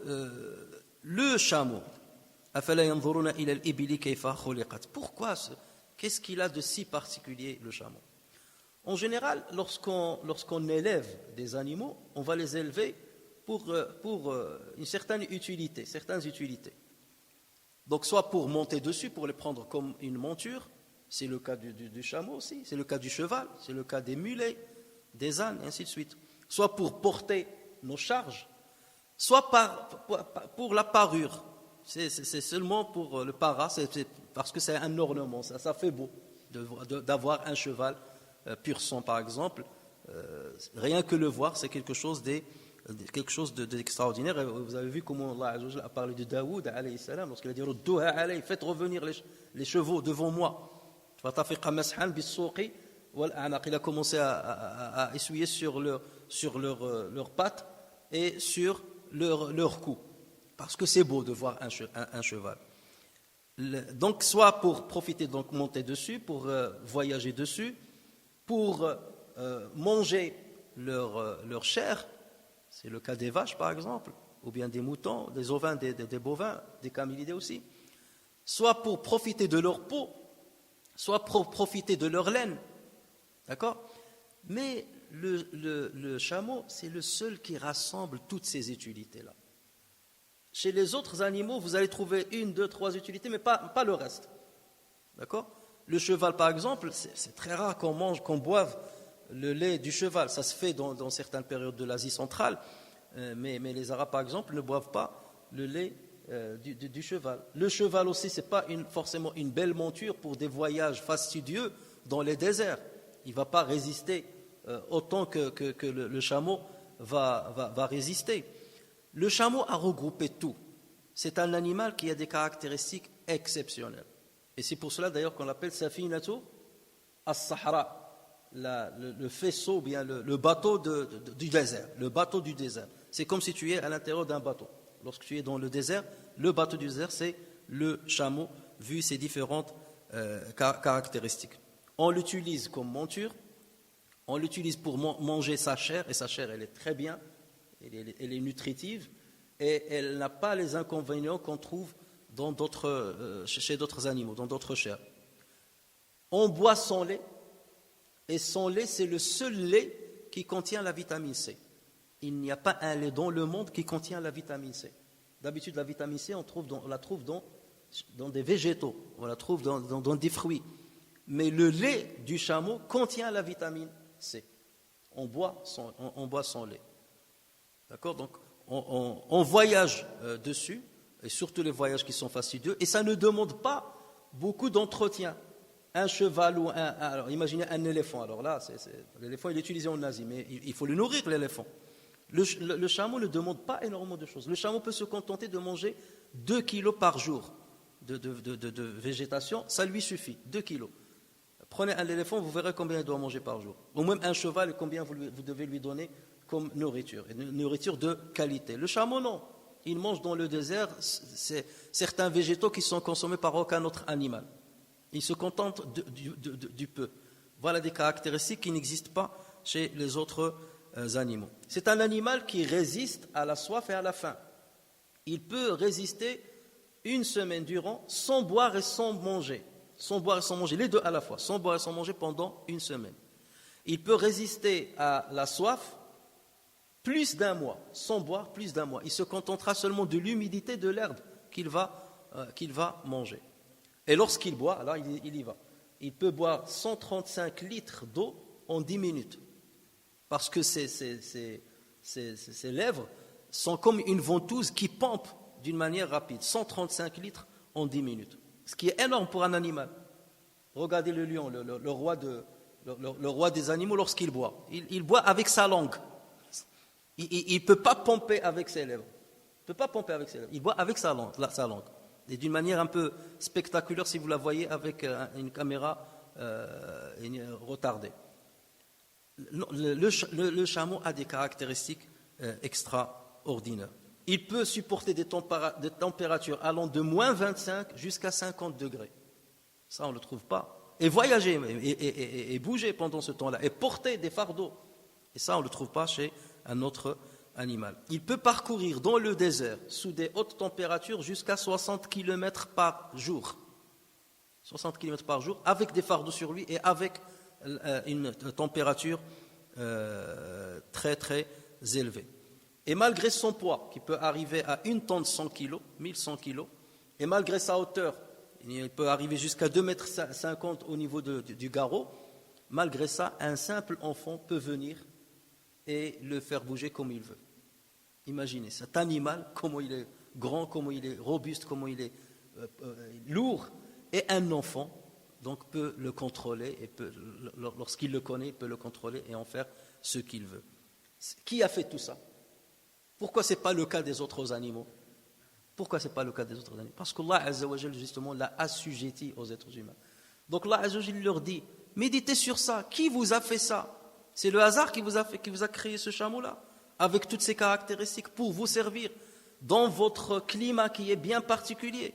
le chameau, pourquoi qu'est-ce qu'il a de si particulier, le chameau? En général, lorsqu'on élève des animaux, on va les élever pour une certaine utilité, certaines utilités. Donc, soit pour monter dessus, pour les prendre comme une monture, c'est le cas du chameau aussi, c'est le cas du cheval, c'est le cas des mulets, des ânes, et ainsi de suite. Soit pour porter nos charges, soit pour la parure. C'est seulement pour le para, c'est parce que c'est un ornement, ça fait beau d'avoir un cheval pur sang par exemple. Rien que le voir, c'est quelque chose quelque chose d'extraordinaire. Vous avez vu comment Allah Azza wa Jalla a parlé de Daoud alayhi salam lorsqu'il a dit Rudduha alayhi, faites revenir les chevaux devant moi. Fatafiqa mashan bis-suqi wal a'naq. Il a commencé à essuyer sur leurs pattes et sur leur cou, parce que c'est beau de voir un cheval. Donc soit pour profiter, donc monter dessus, pour voyager dessus, pour manger leur chair, c'est le cas des vaches par exemple, ou bien des moutons, des ovins, des bovins, des camélidés aussi, soit pour profiter de leur peau, soit pour profiter de leur laine, d'accord? Mais le chameau, c'est le seul qui rassemble toutes ces utilités-là. Chez les autres animaux, vous allez trouver 1, 2, 3 utilités, mais pas le reste, d'accord? Le cheval par exemple, c'est très rare qu'on boive le lait du cheval. Ça se fait dans certaines périodes de l'Asie centrale, mais les Arabes par exemple ne boivent pas le lait du cheval. Le cheval aussi, ce n'est pas forcément une belle monture pour des voyages fastidieux dans les déserts. Il ne va pas résister autant que le chameau va résister. Le chameau a regroupé tout. C'est un animal qui a des caractéristiques exceptionnelles. Et c'est pour cela d'ailleurs qu'on l'appelle Safinatu as-Sahara, le faisceau, bien le bateau du désert. Le bateau du désert. C'est comme si tu es à l'intérieur d'un bateau. Lorsque tu es dans le désert, le bateau du désert, c'est le chameau, vu ses différentes caractéristiques. On l'utilise comme monture, on l'utilise pour manger sa chair, et sa chair, elle est très bien, elle est nutritive, et elle n'a pas les inconvénients qu'on trouve chez d'autres animaux, dans d'autres chairs. On boit son lait, et son lait, c'est le seul lait qui contient la vitamine C. Il n'y a pas un lait dans le monde qui contient la vitamine C. D'habitude, la vitamine C, on la trouve dans des végétaux, on la trouve dans des fruits. Mais le lait du chameau contient la vitamine C. On boit son lait. D'accord? Donc, on voyage dessus, et surtout les voyages qui sont fastidieux, et ça ne demande pas beaucoup d'entretien. Un cheval ou alors imaginez un éléphant. Alors là, l'éléphant il est utilisé en Asie, mais il faut le nourrir, l'éléphant. Le chameau ne demande pas énormément de choses. Le chameau peut se contenter de manger 2 kilos par jour de végétation, ça lui suffit, 2 kilos. Prenez un éléphant, vous verrez combien il doit manger par jour. Ou même un cheval, combien vous devez lui donner comme nourriture, une nourriture de qualité. Le chameau, non. Il mange dans le désert certains végétaux qui sont consommés par aucun autre animal. Il se contente du peu. Voilà des caractéristiques qui n'existent pas chez les autres animaux. C'est un animal qui résiste à la soif et à la faim. Il peut résister 1 semaine durant sans boire et sans manger. Sans boire et sans manger, les deux à la fois. Sans boire et sans manger pendant 1 semaine. Il peut résister à la soif plus d'1 mois, sans boire plus d'1 mois. Il se contentera seulement de l'humidité de l'herbe qu'il va manger. Et lorsqu'il boit, alors il y va. Il peut boire 135 litres d'eau en 10 minutes. Parce que ses lèvres sont comme une ventouse qui pompe d'une manière rapide. 135 litres en 10 minutes. Ce qui est énorme pour un animal. Regardez le lion, le roi des animaux lorsqu'il boit. Il boit avec sa langue. Il ne peut pas pomper avec ses lèvres. Il boit avec sa langue. Et d'une manière un peu spectaculaire si vous la voyez avec une caméra retardée. Le chameau a des caractéristiques extraordinaires. Il peut supporter des températures allant de moins 25 jusqu'à 50 degrés. Ça, on ne le trouve pas. Et voyager, et bouger pendant ce temps-là, et porter des fardeaux. Et ça, on ne le trouve pas chez un autre animal. Il peut parcourir dans le désert, sous des hautes températures, jusqu'à 60 km par jour. 60 km par jour, avec des fardeaux sur lui et avec une température très très élevée. Et malgré son poids, qui peut arriver à 1 tonne 100 kg, 1100 kg, et malgré sa hauteur, il peut arriver jusqu'à 2,50 m au niveau du garrot, malgré ça, un simple enfant peut venir et le faire bouger comme il veut. Imaginez, cet animal, comment il est grand, comment il est robuste, comment il est lourd, et un enfant donc peut le contrôler, et lorsqu'il le connaît, il peut le contrôler et en faire ce qu'il veut. Qui a fait tout ça? Pourquoi ce n'est pas le cas des autres animaux? Pourquoi ce n'est pas le cas des autres animaux? Parce qu'Allah Azza wa Jal, justement, l'a assujetti aux êtres humains. Donc Allah Azza wa Jal leur dit, méditez sur ça. Qui vous a fait ça? C'est le hasard qui vous a créé ce chameau-là, avec toutes ses caractéristiques, pour vous servir dans votre climat qui est bien particulier.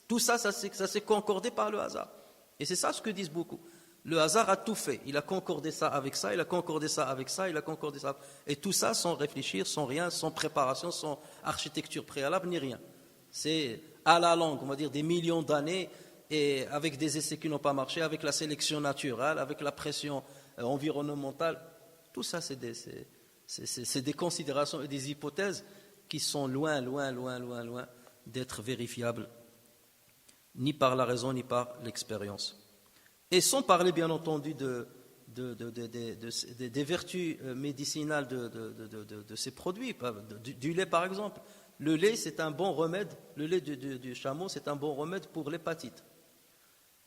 Tout ça, ça s'est concordé par le hasard. Et c'est ça ce que disent beaucoup. Le hasard a tout fait. Il a concordé ça avec ça, il a concordé ça avec ça, il a concordé ça. Et tout ça sans réfléchir, sans rien, sans préparation, sans architecture préalable, ni rien. C'est à la longue, on va dire des millions d'années, et avec des essais qui n'ont pas marché, avec la sélection naturelle, avec la pression environnementale. Tout ça, c'est des considérations et des hypothèses qui sont loin d'être vérifiables, ni par la raison, ni par l'expérience. Et sans parler, bien entendu, des vertus médicinales de ces produits. Du lait, par exemple. Le lait, c'est un bon remède. Le lait du chameau, c'est un bon remède pour l'hépatite.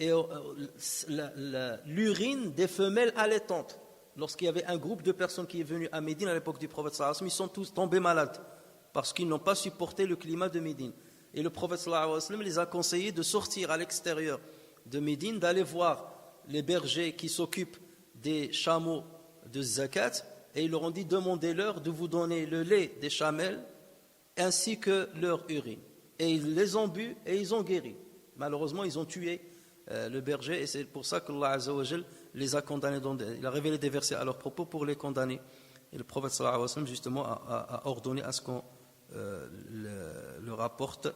Et l'urine des femelles allaitantes. Lorsqu'il y avait un groupe de personnes qui est venu à Médine à l'époque du prophète sallallahu alayhi wa sallam, ils sont tous tombés malades parce qu'ils n'ont pas supporté le climat de Médine. Et le prophète sallallahu alayhi wa sallam les a conseillé de sortir à l'extérieur de Médine, d'aller voir les bergers qui s'occupent des chameaux de zakat, et ils leur ont dit, demandez-leur de vous donner le lait des chamelles ainsi que leur urine. Et ils les ont bu et ils ont guéri. Malheureusement, ils ont tué le berger, et c'est pour ça qu'Allah Azza wa Jal les a condamnés. Il a révélé des versets à leur propos pour les condamner. Et le prophète sallallahu alayhi wa sallam justement a ordonné à ce qu'on le rapporte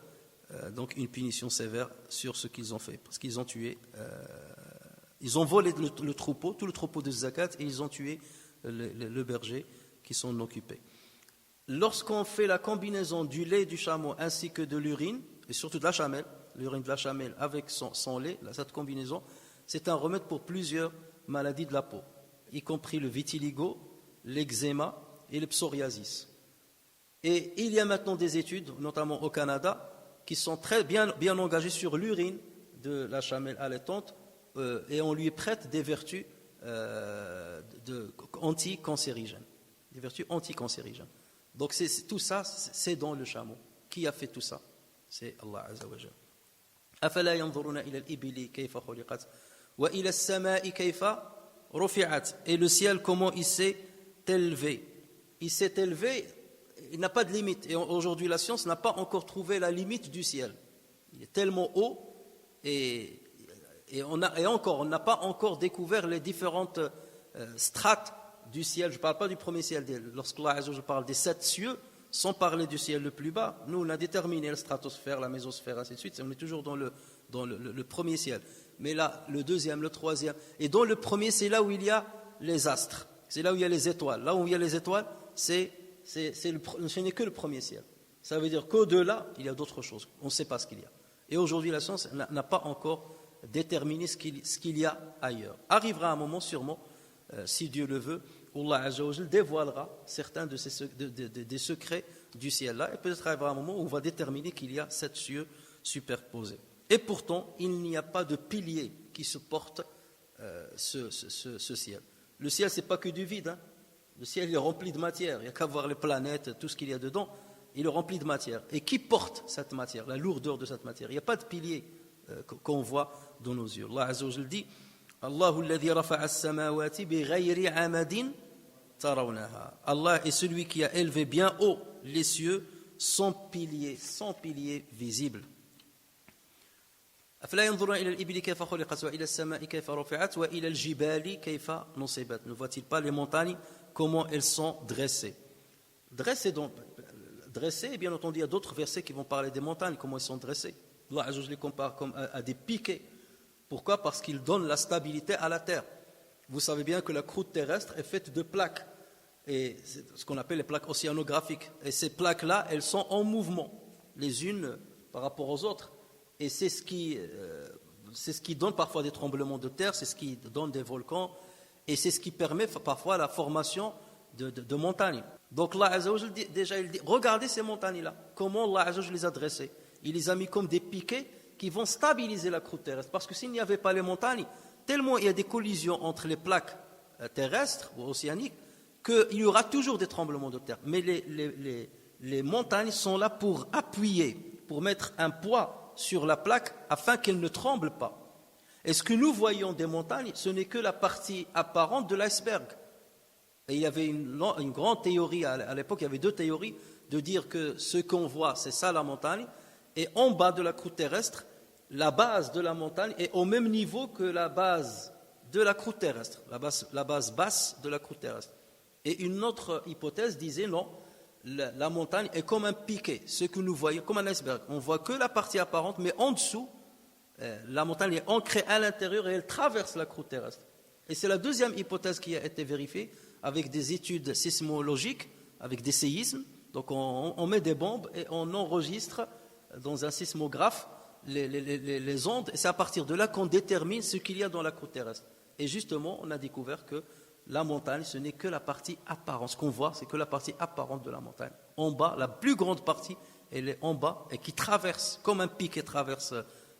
donc une punition sévère sur ce qu'ils ont fait, parce qu'ils ont tué, ils ont volé le troupeau, tout le troupeau de zakat, et ils ont tué le berger qui s'en occupait. Lorsqu'on fait la combinaison du lait du chameau ainsi que de l'urine, et surtout de la chamelle, l'urine de la chamelle avec son lait, cette combinaison, c'est un remède pour plusieurs maladies de la peau, y compris le vitiligo, l'eczéma et le psoriasis. Et il y a maintenant des études, notamment au Canada, qui sont très bien engagées sur l'urine de la chamelle allaitante, et on lui prête des vertus anticancérigènes. Des vertus anticancérigènes. Donc tout ça, c'est dans le chameau. Qui a fait tout ça? C'est Allah Azza wa Jalla. أفلا ينظرون إلى الإبل كيف خلقت وإلى السماء كيف رفعت. Et le ciel, comment il s'est élevé? Il s'est élevé, il n'a pas de limite. Et aujourd'hui, la science n'a pas encore trouvé la limite du ciel. Il est tellement haut, et on n'a pas encore découvert les différentes strates du ciel. Je ne parle pas du premier ciel. Lorsqu'Allah parle des 7 cieux, sans parler du ciel le plus bas, nous on a déterminé la stratosphère, la mésosphère, ainsi de suite. On est toujours dans le premier ciel. Mais là, le deuxième, le troisième. Et dans le premier, c'est là où il y a les astres. C'est là où il y a les étoiles. Là où il y a les étoiles, ce n'est que le premier ciel. Ça veut dire qu'au-delà, il y a d'autres choses. On ne sait pas ce qu'il y a. Et aujourd'hui, la science n'a pas encore déterminé ce qu'il y a ailleurs. Arrivera un moment, sûrement, si Dieu le veut, où Allah Azza wa Jal dévoilera certains des secrets du ciel-là. Et peut-être arrivera un moment où on va déterminer qu'il y a 7 cieux superposés. Et pourtant, il n'y a pas de pilier qui supporte ce ciel. Le ciel, ce n'est pas que du vide. Hein. Le ciel, il est rempli de matière. Il n'y a qu'à voir les planètes, tout ce qu'il y a dedans. Il est rempli de matière. Et qui porte cette matière, la lourdeur de cette matière? Il n'y a pas de pilier qu'on voit dans nos yeux. Allah Azza wa Jal dit, Allahu alladhi rafa'a as-samawati bighayri amadin tarawnaha. Allah est celui qui a élevé bien haut les cieux sans pilier visible. أفلا ينظرون إلى الإبل كيف خلقت وإلى السماء كيف رفعت وإلى الجبال كيف نصبت. Ne voit-il pas les montagnes, comment elles sont dressées? Dressées, bien entendu, il y a d'autres versets qui vont parler des montagnes, comment elles sont dressées. Allah Azza wa Jalla les compare comme à des piquets. Pourquoi? Parce qu'ils donnent la stabilité à la terre. Vous savez bien que la croûte terrestre est faite de plaques, et c'est ce qu'on appelle les plaques océanographiques. Et ces plaques-là, elles sont en mouvement, les unes par rapport aux autres. Et c'est ce qui donne parfois des tremblements de terre, c'est ce qui donne des volcans, et c'est ce qui permet parfois la formation de montagnes. Donc Allah Azza wa Jal dit, regardez ces montagnes-là, comment Allah Azza wa Jal les a dressées. Il les a mis comme des piquets qui vont stabiliser la croûte terrestre. Parce que s'il n'y avait pas les montagnes, tellement il y a des collisions entre les plaques terrestres ou océaniques, qu'il y aura toujours des tremblements de terre. Mais les montagnes sont là pour appuyer, pour mettre un poids sur la plaque afin qu'elle ne tremble pas. Et ce que nous voyons des montagnes, ce n'est que la partie apparente de l'iceberg. Et il y avait une grande théorie, à l'époque il y avait deux théories, de dire que ce qu'on voit c'est ça la montagne, et en bas de la croûte terrestre, la base de la montagne est au même niveau que la base de la croûte terrestre, la base basse de la croûte terrestre. Et une autre hypothèse disait non, la montagne est comme un piquet, ce que nous voyons, comme un iceberg. On ne voit que la partie apparente, mais en dessous, la montagne est ancrée à l'intérieur et elle traverse la croûte terrestre. Et c'est la deuxième hypothèse qui a été vérifiée avec des études sismologiques, avec des séismes. Donc on met des bombes et on enregistre dans un sismographe les ondes. Et c'est à partir de là qu'on détermine ce qu'il y a dans la croûte terrestre. Et justement, on a découvert que la montagne, ce n'est que la partie apparente. Ce qu'on voit, c'est que la partie apparente de la montagne. En bas, la plus grande partie, elle est en bas et qui traverse, comme un pic qui traverse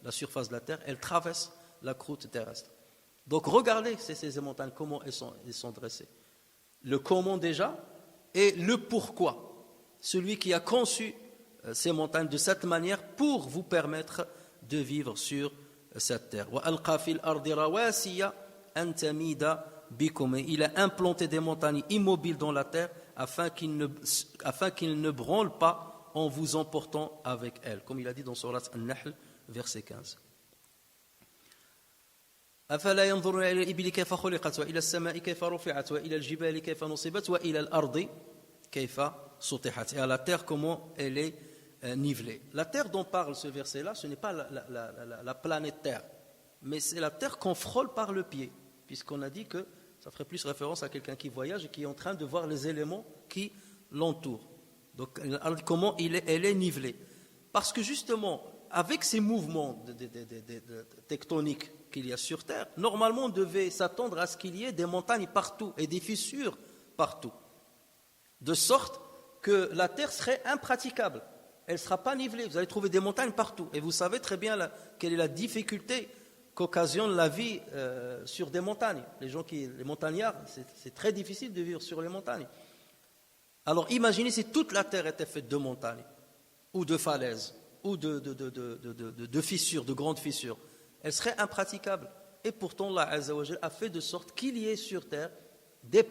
la surface de la Terre, elle traverse la croûte terrestre. Donc regardez ces montagnes, comment elles sont dressées. Le comment déjà et le pourquoi. Celui qui a conçu ces montagnes de cette manière pour vous permettre de vivre sur cette terre. Il a implanté des montagnes immobiles dans la terre afin qu'ils ne branlent pas en vous emportant avec elles. Comme il a dit dans Surat An-Nahl, verset 15. أفلا ينظرون إلى الإبل كيف خلقت وإلى السماء كيف رفعت وإلى الجبال كيف نصبت وإلى الأرض كيف سطحت. Et à la terre, comment elle est nivelée. La terre dont parle ce verset-là, ce n'est pas la planète Terre, mais c'est la terre qu'on frôle par le pied, puisqu'on a dit que ça ferait plus référence à quelqu'un qui voyage et qui est en train de voir les éléments qui l'entourent. Donc, comment elle est nivelée. Parce que justement, avec ces mouvements tectoniques qu'il y a sur Terre, normalement on devait s'attendre à ce qu'il y ait des montagnes partout et des fissures partout, de sorte que la Terre serait impraticable, elle ne sera pas nivelée, vous allez trouver des montagnes partout, et vous savez très bien quelle est la difficulté qu'occasionne la vie sur des montagnes. Les montagnards, c'est très difficile de vivre sur les montagnes. Alors imaginez si toute la Terre était faite de montagnes, ou de falaises, ou de fissures, de grandes fissures, elle serait impraticable. Et pourtant, Allah Azza wa Jalla a fait de sorte qu'il y ait sur Terre des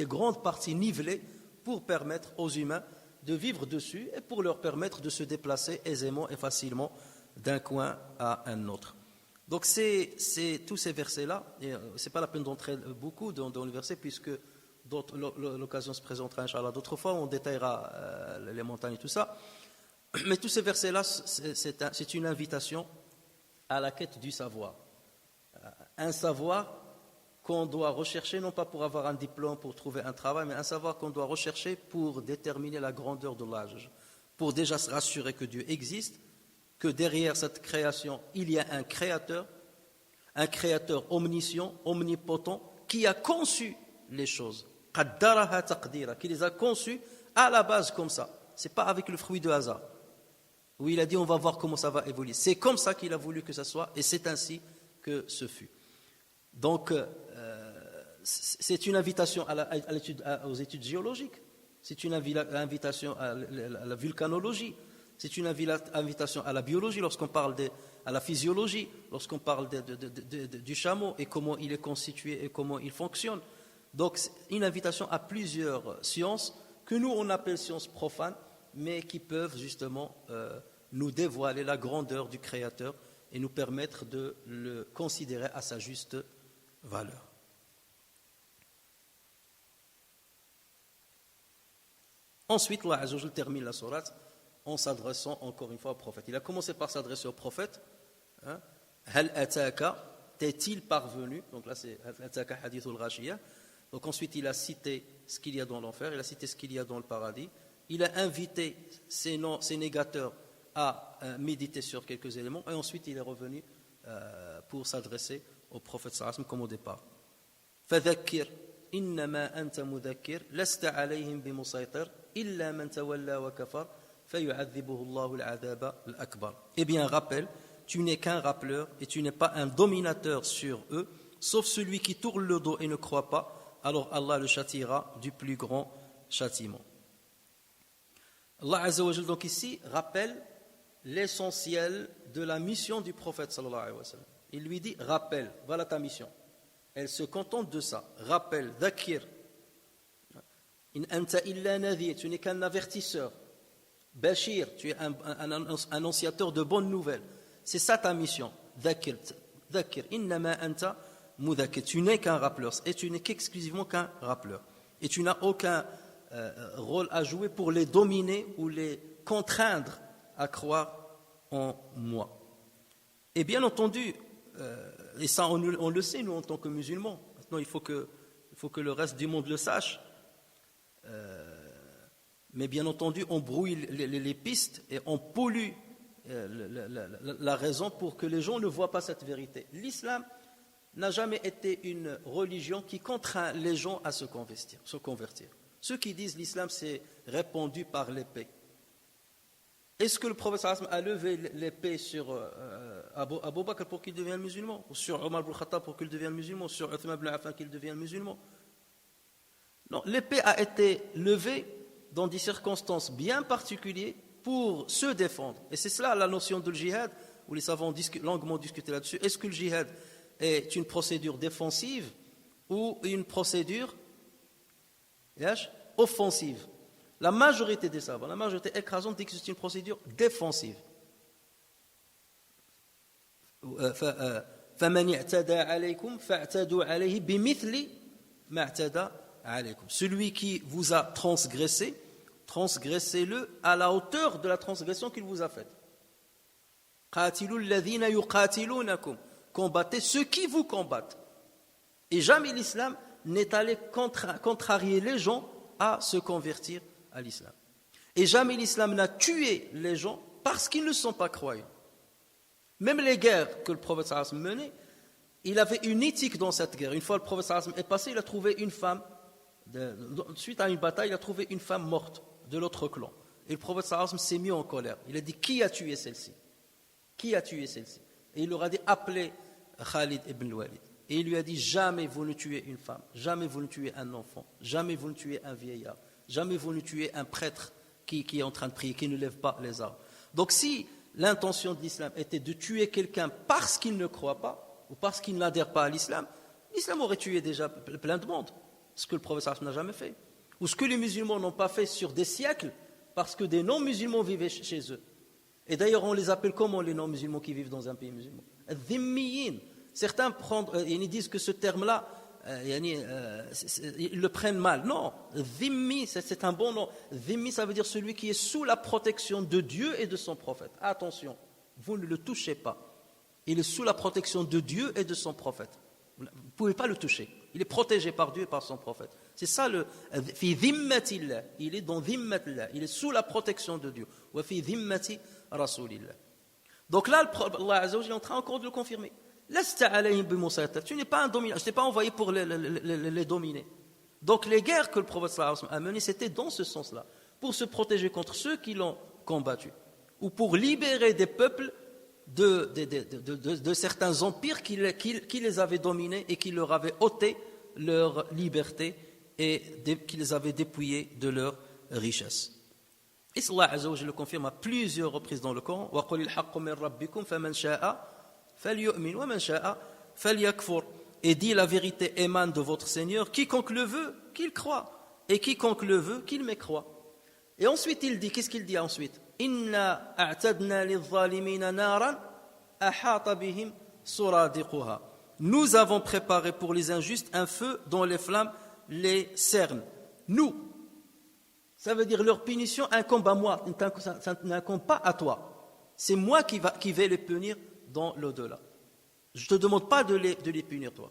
grandes parties nivelées pour permettre aux humains de vivre dessus et pour leur permettre de se déplacer aisément et facilement d'un coin à un autre. Donc c'est tous ces versets-là, et ce n'est pas la peine d'entrer beaucoup dans les versets puisque l'occasion se présentera, Inch'Allah, d'autres fois, on détaillera les montagnes et tout ça. Mais tous ces versets-là, c'est une invitation à la quête du savoir. Un savoir qu'on doit rechercher, non pas pour avoir un diplôme, pour trouver un travail, mais un savoir qu'on doit rechercher pour déterminer la grandeur de l'âge, pour déjà se rassurer que Dieu existe, que derrière cette création, il y a un créateur omniscient, omnipotent, qui a conçu les choses, qui les a conçues à la base comme ça. Ce n'est pas avec le fruit de hasard, où il a dit on va voir comment ça va évoluer. C'est comme ça qu'il a voulu que ça soit, et c'est ainsi que ce fut. Donc, c'est une invitation aux études géologiques, c'est une invitation à la vulcanologie, c'est une invitation à la biologie lorsqu'on parle à la physiologie, lorsqu'on parle du chameau et comment il est constitué et comment il fonctionne. Donc, c'est une invitation à plusieurs sciences que nous on appelle sciences profanes, mais qui peuvent justement nous dévoiler la grandeur du Créateur et nous permettre de le considérer à sa juste valeur. Ensuite, Allah Azza wa Jalla termine la sourate en s'adressant encore une fois au prophète. Il a commencé par s'adresser au prophète. Hal ataka, t'est-il parvenu? Donc là, c'est Hal ataka hadithul ghashiyah. Donc ensuite, il a cité ce qu'il y a dans l'enfer, il a cité ce qu'il y a dans le paradis. Il a invité ces négateurs à méditer sur quelques éléments. Et ensuite, il est revenu pour s'adresser au prophète sallallahu comme au départ. Fadhakkir innama anta mudhakkir lasta alayhim bimusaytir illa man tawalla wa kafar fayu'adhibuhu Allahu al-'adhaba al-akbar. Eh bien, rappelle, tu n'es qu'un rappeleur et tu n'es pas un dominateur sur eux, sauf celui qui tourne le dos et ne croit pas, alors Allah le châtiera du plus grand châtiment. Allah Azza wa Jal, donc ici, rappelle l'essentiel de la mission du prophète sallallahu alayhi wa sallam. Il lui dit, rappelle, voilà ta mission. Elle se contente de ça. Rappelle, dhakir. In anta illa nadhir, tu n'es qu'un avertisseur. Bashir, tu es un annonciateur de bonnes nouvelles. C'est ça ta mission. Dhakir, innama anta mudhakir. Tu n'es qu'un rappeleur. Et tu n'es qu'exclusivement qu'un rappeleur. Et tu n'as aucun rôle à jouer pour les dominer ou les contraindre à croire en moi. Et bien entendu, et ça on le sait nous en tant que musulmans, maintenant il faut que le reste du monde le sache, mais bien entendu on brouille les pistes et on pollue la raison pour que les gens ne voient pas cette vérité. L'islam n'a jamais été une religion qui contraint les gens à se convertir. Ceux qui disent l'islam c'est répandu par l'épée. Est-ce que le prophète a levé l'épée sur Abu Bakr pour qu'il devienne musulman, ou sur Omar ibn Khattab pour qu'il devienne musulman, ou sur Uthman ibn Affan pour qu'il devienne musulman? Non, l'épée a été levée dans des circonstances bien particulières pour se défendre. Et c'est cela la notion de djihad, où les savants ont longuement discuté là-dessus. Est-ce que le djihad est une procédure défensive ou une procédure offensive? La majorité des savants, la majorité écrasante dit que c'est une procédure défensive. Celui qui vous a transgressé, transgressez-le à la hauteur de la transgression qu'il vous a faite. Combattez ceux qui vous combattent. Et jamais l'islam n'est allé contrarier les gens à se convertir à l'islam. Et jamais l'islam n'a tué les gens parce qu'ils ne sont pas croyants. Même les guerres que le prophète sallallahu alayhi wa sallam menait, il avait une éthique dans cette guerre. Une fois le prophète sallallahu alayhi wa sallam est passé, il a trouvé une femme, suite à une bataille, il a trouvé une femme morte de l'autre clan. Et le prophète sallallahu alayhi wa sallam s'est mis en colère. Il a dit, qui a tué celle-ci? Qui a tué celle-ci? Et il leur a dit, appelez Khalid ibn Walid. Et il lui a dit, jamais vous ne tuez une femme, jamais vous ne tuez un enfant, jamais vous ne tuez un vieillard, jamais vous ne tuez un prêtre qui est en train de prier, qui ne lève pas les armes. Donc si l'intention de l'islam était de tuer quelqu'un parce qu'il ne croit pas, ou parce qu'il n'adhère pas à l'islam, l'islam aurait tué déjà plein de monde, ce que le prophète sallallahu alayhi wa sallam n'a jamais fait. Ou ce que les musulmans n'ont pas fait sur des siècles, parce que des non-musulmans vivaient chez eux. Et d'ailleurs on les appelle comment les non-musulmans qui vivent dans un pays musulman? Dhimmiyin. Certains ils disent que ce terme-là, ils le prennent mal. Non, dhimmi, c'est un bon nom. Dhimmi, ça veut dire celui qui est sous la protection de Dieu et de son prophète. Attention, vous ne le touchez pas. Il est sous la protection de Dieu et de son prophète. Vous ne pouvez pas le toucher. Il est protégé par Dieu et par son prophète. C'est ça le fi dhimmatillah. Il est dans dhimmatillah. Il est sous la protection de Dieu. Wa fi dhimmati rasulillah. Donc là, Allah Azza wa Jalla est en train encore de le confirmer. Tu n'es pas un dominant, je ne t'ai pas envoyé pour les dominer. Donc les guerres que le prophète sallallahu alayhi wa sallam a menées, c'était dans ce sens-là, pour se protéger contre ceux qui l'ont combattu, ou pour libérer des peuples de certains empires qui les avaient dominés et qui leur avaient ôté leur liberté et qui les avaient dépouillés de leur richesse. Et Allah Azza wa Jalla le confirme à plusieurs reprises dans le Coran. وَقُلِ الْحَقُّ مِنْ رَبِّكُمْ فَمَنْ شَاءَ فَلْيُؤْمِنْ وَمَنْ شَاءَ فَلْيَكْفُرْ. Et dit la vérité émane de votre Seigneur, quiconque le veut, qu'il croit, et quiconque le veut, qu'il mécroit. Et ensuite il dit, qu'est-ce qu'il dit ensuite? Inna a'tadna lidh-dhalimina naran ahata bihim suradiquha. Nous avons préparé pour les injustes un feu dont les flammes les cernent. Nous. Ça veut dire leur punition incombe à moi, ça n'incombe pas à toi. C'est moi qui vais les punir dans l'au-delà. Je ne te demande pas de les punir, toi.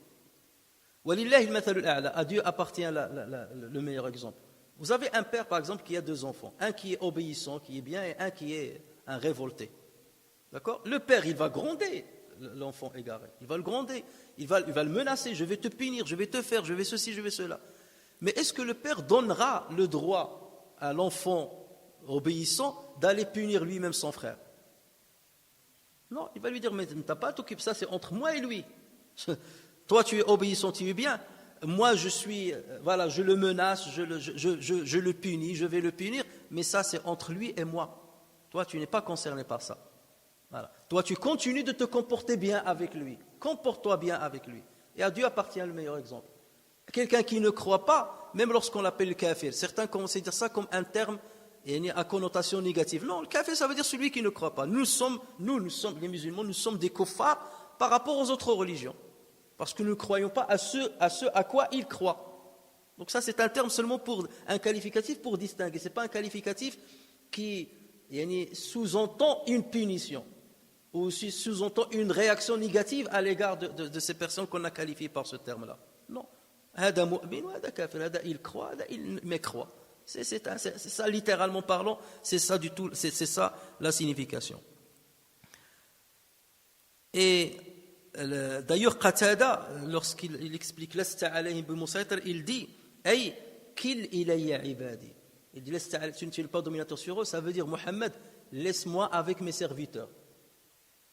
Walillahi al-mathalul a'la. À Dieu appartient le meilleur exemple. Vous avez un père, par exemple, qui a deux enfants. Un qui est obéissant, qui est bien, et un qui est un révolté. D'accord? Le père, il va gronder l'enfant égaré. Il va le gronder. Il va le menacer. Je vais te punir, je vais te faire, je vais ceci, je vais cela. Mais est-ce que le père donnera le droit à l'enfant obéissant d'aller punir lui-même son frère? Non, il va lui dire, mais t'as pas à t'occuper, ça c'est entre moi et lui. Toi tu es obéissant, tu es bien. Moi je suis, je le menace, je le punis, je vais le punir. mais ça c'est entre lui et moi. Toi, tu n'es pas concerné par ça. Voilà. Toi, tu continues de te comporter bien avec lui. Comporte-toi bien avec lui. Et à Dieu appartient le meilleur exemple. Quelqu'un qui ne croit pas, même lorsqu'on l'appelle le kafir, certains commencent à dire ça comme un terme à connotation négative. Non, le kafir, ça veut dire celui qui ne croit pas. Nous sommes les musulmans, nous sommes des kuffars par rapport aux autres religions. Parce que nous ne croyons pas à ce à quoi ils croient. Donc ça, c'est un terme seulement pour un qualificatif pour distinguer. Ce n'est pas un qualificatif qui sous-entend une punition ou sous-entend une réaction négative à l'égard de ces personnes qu'on a qualifiées par ce terme-là. Non. Hada mu'min wa hada kafir, hada il croit, hada il mécroit. C'est ça, littéralement parlant, c'est ça du tout, c'est ça la signification. Et d'ailleurs, Qatada, lorsqu'il explique Lasta alayhim bimusaytir, il dit Ay kil ilayya ibadi. Il dit tu ne es pas dominateur sur eux, ça veut dire Mohammed, laisse-moi avec mes serviteurs.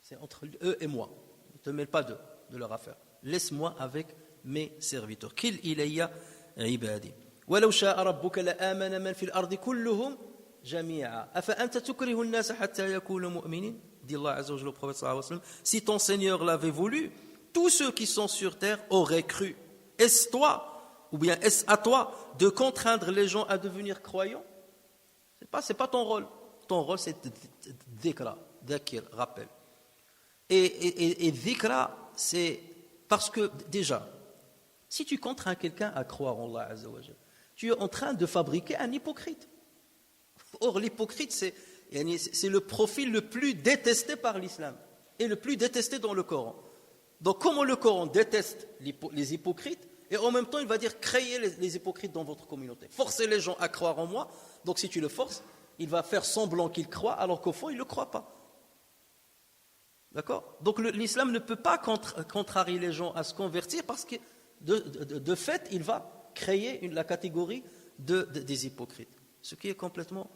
C'est entre eux et moi. Ne te mêle pas de leur affaire. Laisse-moi avec mes serviteurs. Kil ilayya ibadi. ولو شاء ربك لآمن من في الأرض كلهم جميعا أفأنت تكره الناس حتى يكونوا مؤمنين dit Allah Azza wa Jalla au prophète sallallahu alayhi wa sallam, si ton Seigneur l'avait voulu, tous ceux qui sont sur terre auraient cru. Est-ce toi, ou bien est-ce à toi de contraindre les gens à devenir croyants? C'est pas ton rôle. Ton rôle c'est dhikra, dhakir, rappel. Et dhikra, c'est parce que déjà, si tu contrains quelqu'un à croire en Allah Azza wa Jalla, tu es en train de fabriquer un hypocrite. Or, l'hypocrite, c'est le profil le plus détesté par l'islam et le plus détesté dans le Coran. Donc, comment le Coran déteste les hypocrites, et en même temps, il va dire créez les hypocrites dans votre communauté. Forcez les gens à croire en moi. Donc, si tu le forces, il va faire semblant qu'il croit, alors qu'au fond, il ne le croit pas. D'accord? Donc, l'islam ne peut pas contrarier les gens à se convertir parce que, de fait, il va créer la catégorie des hypocrites. Ce qui est complètement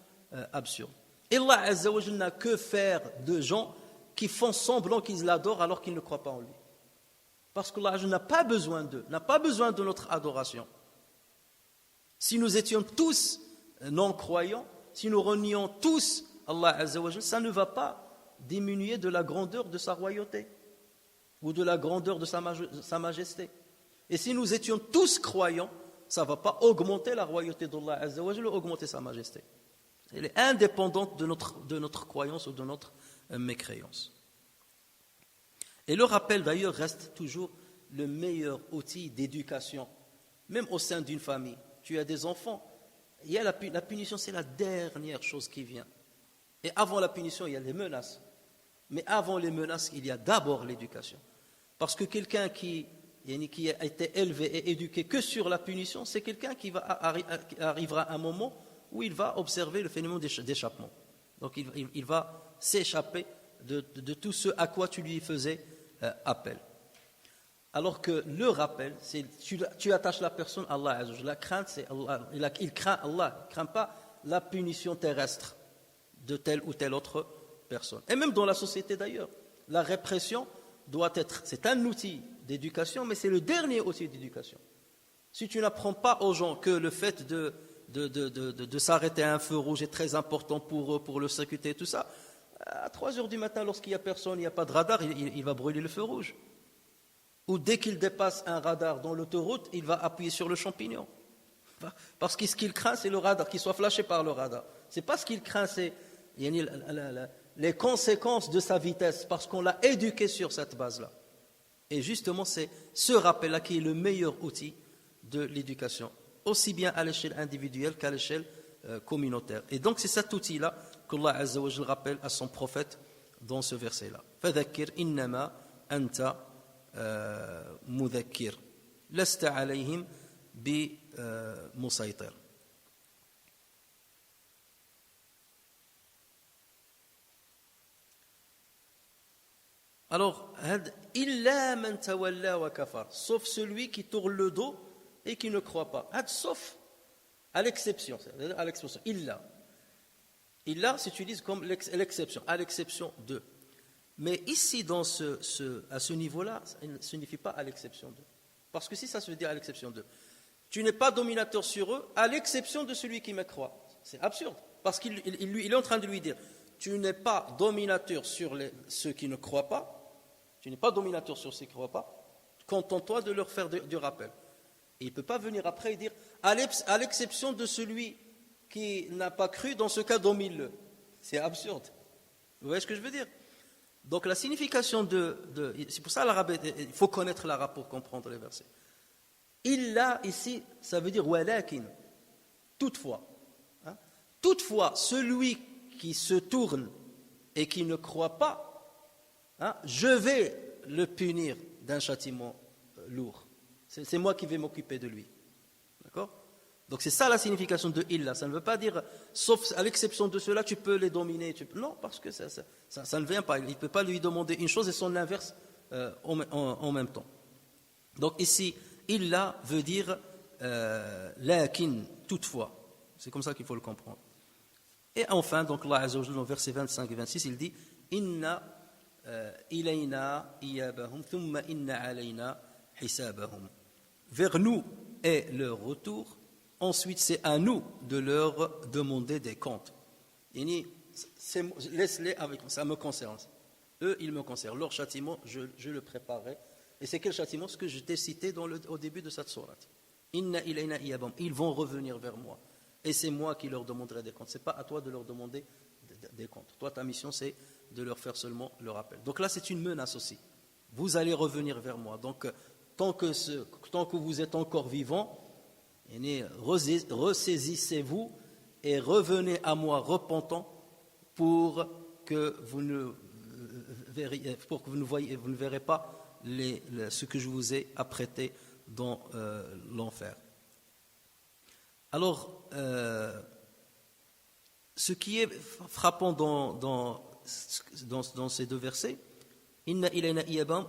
absurde. Et Allah Azza wa Jalla n'a que faire de gens qui font semblant qu'ils l'adorent alors qu'ils ne croient pas en lui. Parce que Allah n'a pas besoin d'eux, n'a pas besoin de notre adoration. Si nous étions tous non-croyants, si nous renions tous Allah Azza wa Jalla, ça ne va pas diminuer de la grandeur de sa royauté ou de la grandeur de sa majesté. Et si nous étions tous croyants, ça ne va pas augmenter la royauté d'Allah Azza wa Jalla, augmenter sa majesté. Elle est indépendante de notre croyance ou de notre mécréance. Et le rappel d'ailleurs reste toujours le meilleur outil d'éducation, même au sein d'une famille. Tu as des enfants, il y a la punition, c'est la dernière chose qui vient. Et avant la punition, il y a les menaces. Mais avant les menaces, il y a d'abord l'éducation. Parce que quelqu'un qui a été élevé et éduqué que sur la punition, c'est quelqu'un qui arrivera à un moment où il va observer le phénomène d'échappement. Donc il va s'échapper de tout ce à quoi tu lui faisais appel. Alors que le rappel, c'est tu attaches la personne à Allah. La crainte, c'est Allah. Il craint Allah, il ne craint pas la punition terrestre de telle ou telle autre personne. Et même dans la société d'ailleurs, la répression c'est un outil d'éducation, mais c'est le dernier outil d'éducation. Si tu n'apprends pas aux gens que le fait de s'arrêter à un feu rouge est très important pour eux, pour le sécurité et tout ça, à 3 heures du matin, lorsqu'il n'y a personne, il n'y a pas de radar, il va brûler le feu rouge. Ou dès qu'il dépasse un radar dans l'autoroute, il va appuyer sur le champignon. Parce que ce qu'il craint, c'est le radar, qu'il soit flashé par le radar. Ce n'est pas ce qu'il craint, c'est les conséquences de sa vitesse, parce qu'on l'a éduqué sur cette base-là. Et justement, c'est ce rappel-là qui est le meilleur outil de l'éducation, aussi bien à l'échelle individuelle qu'à l'échelle communautaire. Et donc, c'est cet outil-là qu'Allah Azza wa Jalla rappelle à son prophète dans ce verset-là. فَذَكِّرْ إِنَّمَا أَنْتَ مُذَكِّرْ لَسْتَ عَلَيْهِمْ بِمُسَيْطِرٍ. Alors, illa man tawalla wa kafar, sauf celui qui tourne le dos et qui ne croit pas. Sauf à l'exception, illa. Illa s'utilise comme l'exception, à l'exception de. Mais ici, à ce niveau-là, ça ne signifie pas à l'exception de. Parce que si ça se veut dire à l'exception de, tu n'es pas dominateur sur eux, à l'exception de celui qui me croit. C'est absurde. Parce il est en train de lui dire, tu n'es pas dominateur sur ceux qui ne croient pas, tu n'es pas dominateur sur ceux qui ne croient pas, contente-toi de leur faire du rappel. Et il ne peut pas venir après et dire, à l'exception de celui qui n'a pas cru, dans ce cas, domine-le. C'est absurde. Vous voyez ce que je veux dire? Donc la signification c'est pour ça l'arabe, il faut connaître l'arabe pour comprendre les versets. Illa, ici, ça veut dire walakin, toutefois. Hein? Toutefois, celui qui se tourne et qui ne croit pas, hein, je vais le punir d'un châtiment lourd. C'est moi qui vais m'occuper de lui. D'accord? Donc c'est ça la signification de illa. Ça ne veut pas dire, sauf à l'exception de cela, tu peux les dominer. Non, parce que ça ne vient pas. Il ne peut pas lui demander une chose et son inverse en même temps. Donc ici, illa veut dire lakin, toutefois. C'est comme ça qu'il faut le comprendre. Et enfin, donc Allah Azza wa Jalla, dans versets 25 et 26, il dit inna ilayna iyabahum thumma inna alayna hisabahum. Vers nous est leur retour, ensuite c'est à nous de leur demander des comptes. Laisse-les avec moi, ça me concerne. Eux, ils me concernent. Leur châtiment, je le préparerai. Et c'est quel châtiment? Ce que je t'ai cité au début de cette sourate. Inna ilayna iyabahum. Ils vont revenir vers moi. Et c'est moi qui leur demanderai des comptes. Ce n'est pas à toi de leur demander des comptes. Toi, ta mission, c'est de leur faire seulement le rappel. Donc là, c'est une menace aussi. Vous allez revenir vers moi. Donc, tant que vous êtes encore vivant, ressaisissez-vous et revenez à moi repentant pour que vous ne verrez pas ce que je vous ai apprêté dans l'enfer. Alors, ce qui est frappant dans ces deux versets, inna ilayna iyabahum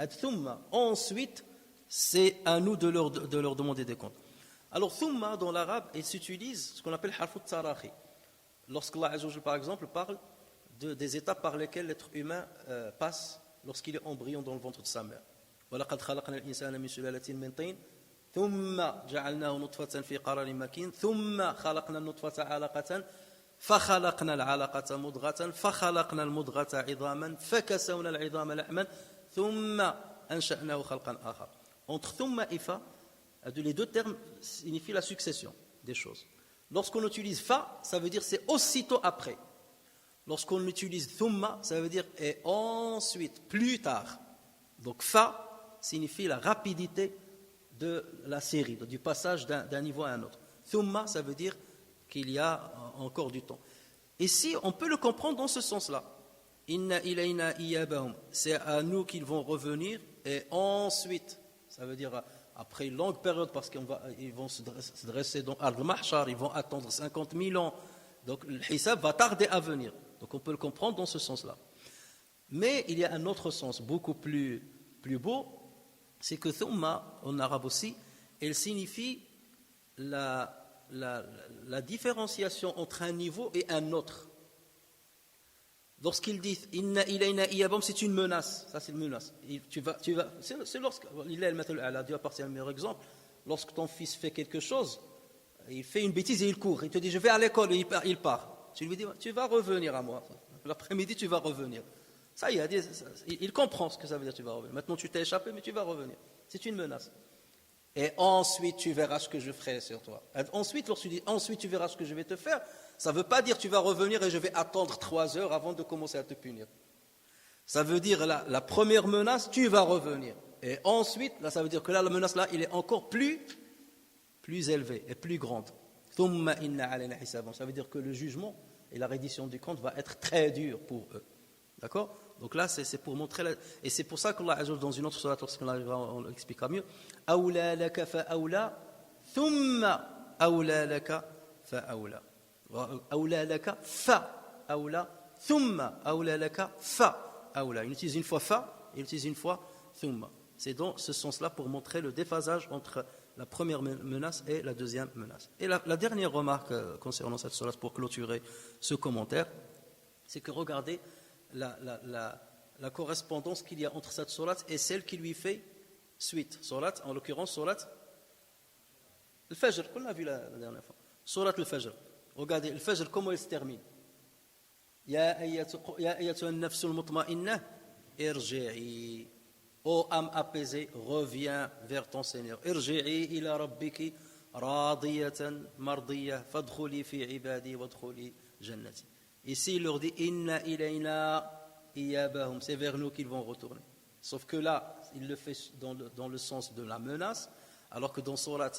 thumma, ensuite, c'est à nous de leur demander des comptes. Alors, thumma, dans l'arabe, il s'utilise ce qu'on appelle harfut tarahi. Lorsqu'Allah Azza wa Jalla, par exemple, parle des étapes par lesquelles l'être humain passe lorsqu'il est embryon dans le ventre de sa mère. وَلَقَدْ خَلَقْنَا الْإِنسَانَ مِنْ سُلَالَةٍ مِنْ طِينٍ ثم جعلناه نطفة في قرار مكين ثم خلقنا النطفة علقة فخلقنا العلقة مضغة فخلقنا المضغة عظاما فكسونا العظام لحما ثم أنشأناه خلقا آخر. Entre thumma et fa, les deux termes signifient la succession des choses. Lorsqu'on utilise fa, ça veut dire c'est aussitôt après. Lorsqu'on utilise thumma, ça veut dire et ensuite, plus tard. Donc fa signifie la rapidité de la série, du passage d'un niveau à un autre. Thumma, ça veut dire qu'il y a encore du temps. Ici, on peut le comprendre dans ce sens-là. Inna ilayna iyabahum, c'est à nous qu'ils vont revenir, et ensuite, ça veut dire après une longue période, parce qu'ils vont se dresser dans Al-Mahshar, ils vont attendre 50 000 ans. Donc le hisab va tarder à venir. Donc on peut le comprendre dans ce sens-là. Mais il y a un autre sens, beaucoup plus beau, c'est que thumma, en arabe aussi, elle signifie la différenciation entre un niveau et un autre. Lorsqu'il dit inna ilayna iyabahum, c'est une menace. Ça, c'est une menace. C'est lorsque Dieu appartient le meilleur exemple. Lorsque ton fils fait quelque chose, il fait une bêtise et il court. Il te dit je vais à l'école et il part. Tu lui dis tu vas revenir à moi. L'après-midi, tu vas revenir. Ça y est, il comprend ce que ça veut dire tu vas revenir. Maintenant, tu t'es échappé, mais tu vas revenir. C'est une menace. Et ensuite, tu verras ce que je ferai sur toi. Et ensuite, lorsque tu dis ensuite, tu verras ce que je vais te faire, ça ne veut pas dire tu vas revenir et je vais attendre 3 heures avant de commencer à te punir. Ça veut dire la première menace, tu vas revenir. Et ensuite, là, ça veut dire que là, la menace, là, il est encore plus élevée et plus grande. Thumma inna alayna hisabahum. Ça veut dire que le jugement et la reddition du compte va être très dur pour eux. D'accord? Donc là, c'est pour montrer, et c'est pour ça qu'Allah Azza wa Jalla, dans une autre sourate, lorsqu'on arrivera, on l'expliquera mieux. Awla laka fa awla, thumma awla laka fa awla. Awla laka fa awla, thumma awla laka fa awla. Il utilise une fois fa, il utilise une fois thumma. C'est dans ce sens-là pour montrer le déphasage entre la première menace et la deuxième menace. Et la dernière remarque concernant cette sourate pour clôturer ce commentaire, c'est que regardez la correspondance qu'il y a entre cette sourate et celle qui lui fait suite. Sourate, en l'occurrence, sourate al-Fajr, qu'on a vu la dernière fois. Sourate al-Fajr. Regardez, le Fajr, comment il se termine? Ya ayyatuha an-nafsul mutma'innah, irji'i. Ô âme apaisée, reviens vers ton Seigneur. Irji'i ila rabbiki radiyatan mardiyah fadkhuli fi ibadi wadkhuli jannati. Ici, il leur dit inna ilayna iyabahum, c'est vers nous qu'ils vont retourner. Sauf que là, il le fait dans le sens de la menace, alors que dans Surat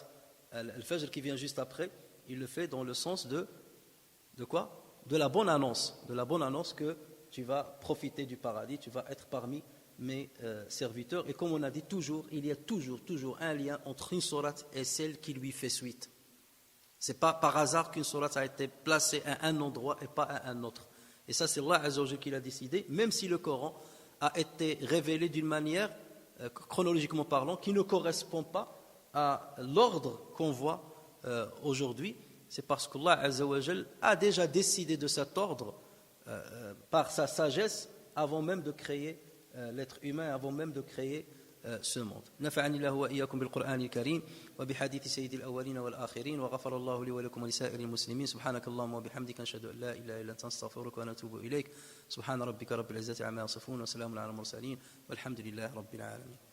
Al-Fajr qui vient juste après, il le fait dans le sens de quoi? De la bonne annonce que tu vas profiter du paradis, tu vas être parmi mes serviteurs. Et comme on a dit toujours, il y a toujours un lien entre une sourate et celle qui lui fait suite. Ce n'est pas par hasard qu'une sourate a été placée à un endroit et pas à un autre. Et ça, c'est Allah Azza wa Jalla qui l'a décidé, même si le Coran a été révélé d'une manière, chronologiquement parlant, qui ne correspond pas à l'ordre qu'on voit aujourd'hui. C'est parce qu'Allah Azza wa Jalla a déjà décidé de cet ordre par sa sagesse avant même de créer l'être humain, avant même de créer ce monde. نفعني الله وإياكم بالقرآن الكريم وبحديث سيد الأولين والآخرين وغفر الله لي ولكم ولسائر المسلمين سبحانك اللهم وبحمدك نشهد أن لا إله إلا أنت نستغفرك ونتوب إليك سبحان ربك رب العزة عما يصفون وسلام على المرسلين والحمد لله رب العالمين.